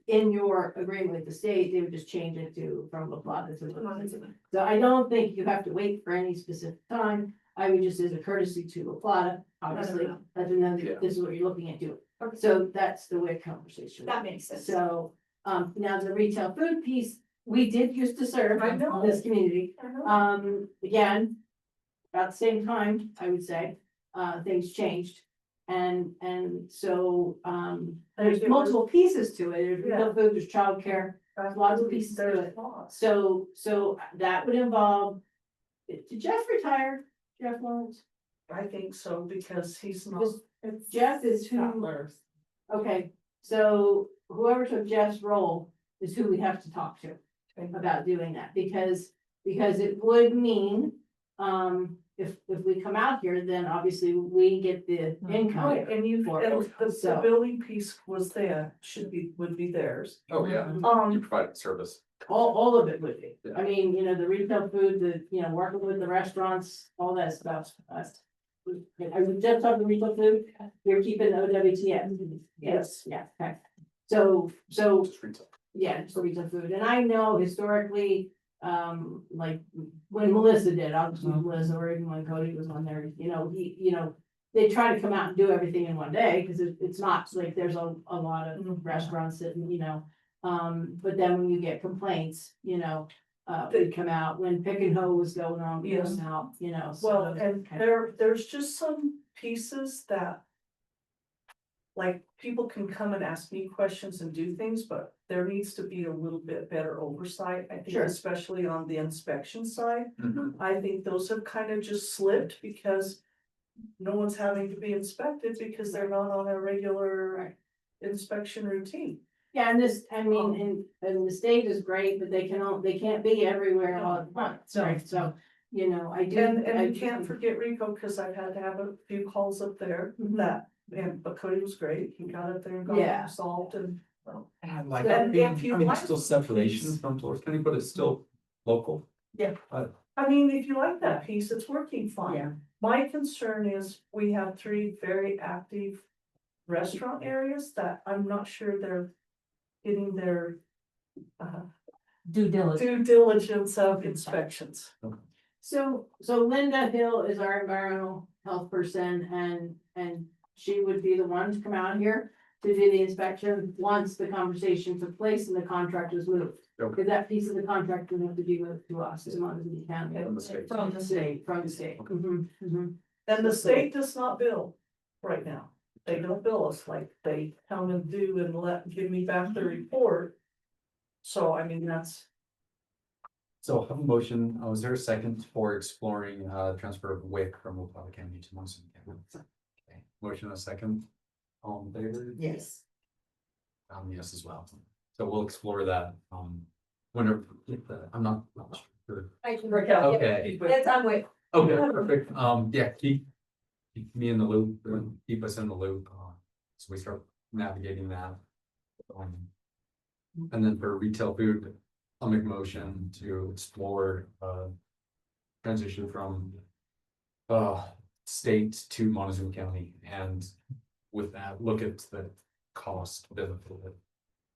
in your agreement with the state, they would just change it to from La Plata to Montezuma. So I don't think you have to wait for any specific time, I would just as a courtesy to La Plata, obviously, let them know Yeah. that this is what you're looking at doing. Okay. So that's the way conversation. That makes sense. So, now the retail food piece, we did used to serve I know. this community, I know. again. About the same time, I would say, things changed. And so, there's it was- multiple pieces to it, there's Yeah. retail food, there's childcare. Lots of pieces to There's it. lots. So that would involve, did Jeff retire? Jeff Lawrence? I think so, because he's not. Because Jeff is who, okay, so whoever took Jeff's role is who we have to talk to about doing that, because it would mean, if we come out here, then obviously we get the income. Right, and you, For- and the so- building piece was there, would be theirs. Oh, yeah, you Um, provide service. All of it would be, Yeah. I mean, the retail food, working with the restaurants, all that stuff. I was just talking retail food, you're keeping OWTS. Yes. Yeah, okay. So, Just retail. yeah, just retail food, and I know historically, like, when Melissa did, obviously Melissa, or even when Cody was on there, they try to come out and do everything in one day, cause it's not like there's a lot of restaurants that, but then when you get complaints, they come out, when Pick and Hoe was going on, we Yes. come out, so. well, and okay. there's just some pieces that. Like, people can come and ask me questions and do things, but there needs to be a little bit better oversight, I think, Sure. especially on the inspection side. Mhm. I think those have kind of just slipped because. No one's having to be inspected because they're not on a regular inspection routine. Yeah, and this, I mean, and the state is great, but they can't be everywhere all at once, right, so, I do. And I you do can't think- forget Rico, cause I've had to have a few calls up there Mhm. but Cody was great, he got up there and got Yeah. it solved and. And like, And if you like- it's still separation from Dolores County, but it's still local. I mean, if you like that piece, it's working Yeah. fine. My concern is we have 3 very active restaurant areas that I'm not sure they're getting their Due diligence. due diligence of inspections. So Linda Hill is our environmental health person, and she would be the one to come out here to do the inspection once the conversation took place and the contract was moved. Okay. Because that piece of the contract would have to be moved to us, to Montezuma County. From the state. From the state, Okay. Mhm, mhm. And the state does not bill right now. They don't bill us like they come and do and give me back the report. So I mean, that's. So I have a motion, was there a second for exploring transfer of WIC from Ottawa County to Munson County? Okay, motion and a second, all in favor? Yes. Yes as well, so we'll explore that, whenever, I'm not sure. I can Work out. Okay. It's on with. Okay, perfect, yeah, keep me in the loop, keep us in the loop, so we start navigating that. And then for retail food, I'll make a motion to explore, transition from, state to Montezuma County, and with that, look at the cost benefit of it.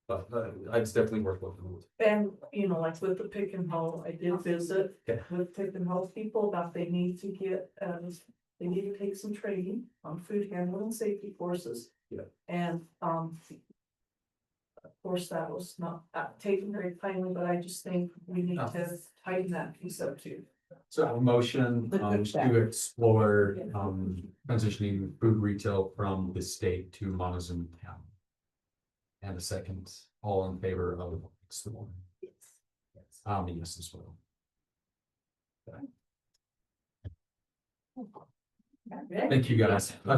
But, it's definitely worth looking at. And, you know, like with the pick and haul, I did visit Yeah. with pick and haul people about they need to get, they need to take some training on food handling and safety courses. Yeah. And, of course, that was not taken very kindly, but I just think we need to tighten that piece up too. So I have a motion, to explore, transitioning food retail from the state to Montezuma County. And a second, all in favor of exploring? Yes. Yes as well. Thank you, guys. I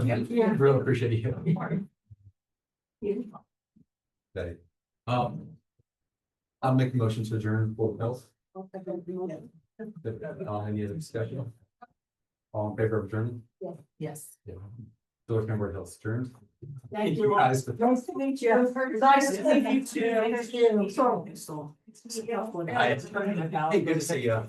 really appreciate you. Okay. I'll make a motion to adjourn for health. Any other discussion? All in favor of adjourning? Yes. Yeah. Village Member Health adjourned. Thank you. Guys. Nice to meet you. Nice to meet you too. Thank you. Hi. Hey, good to see you.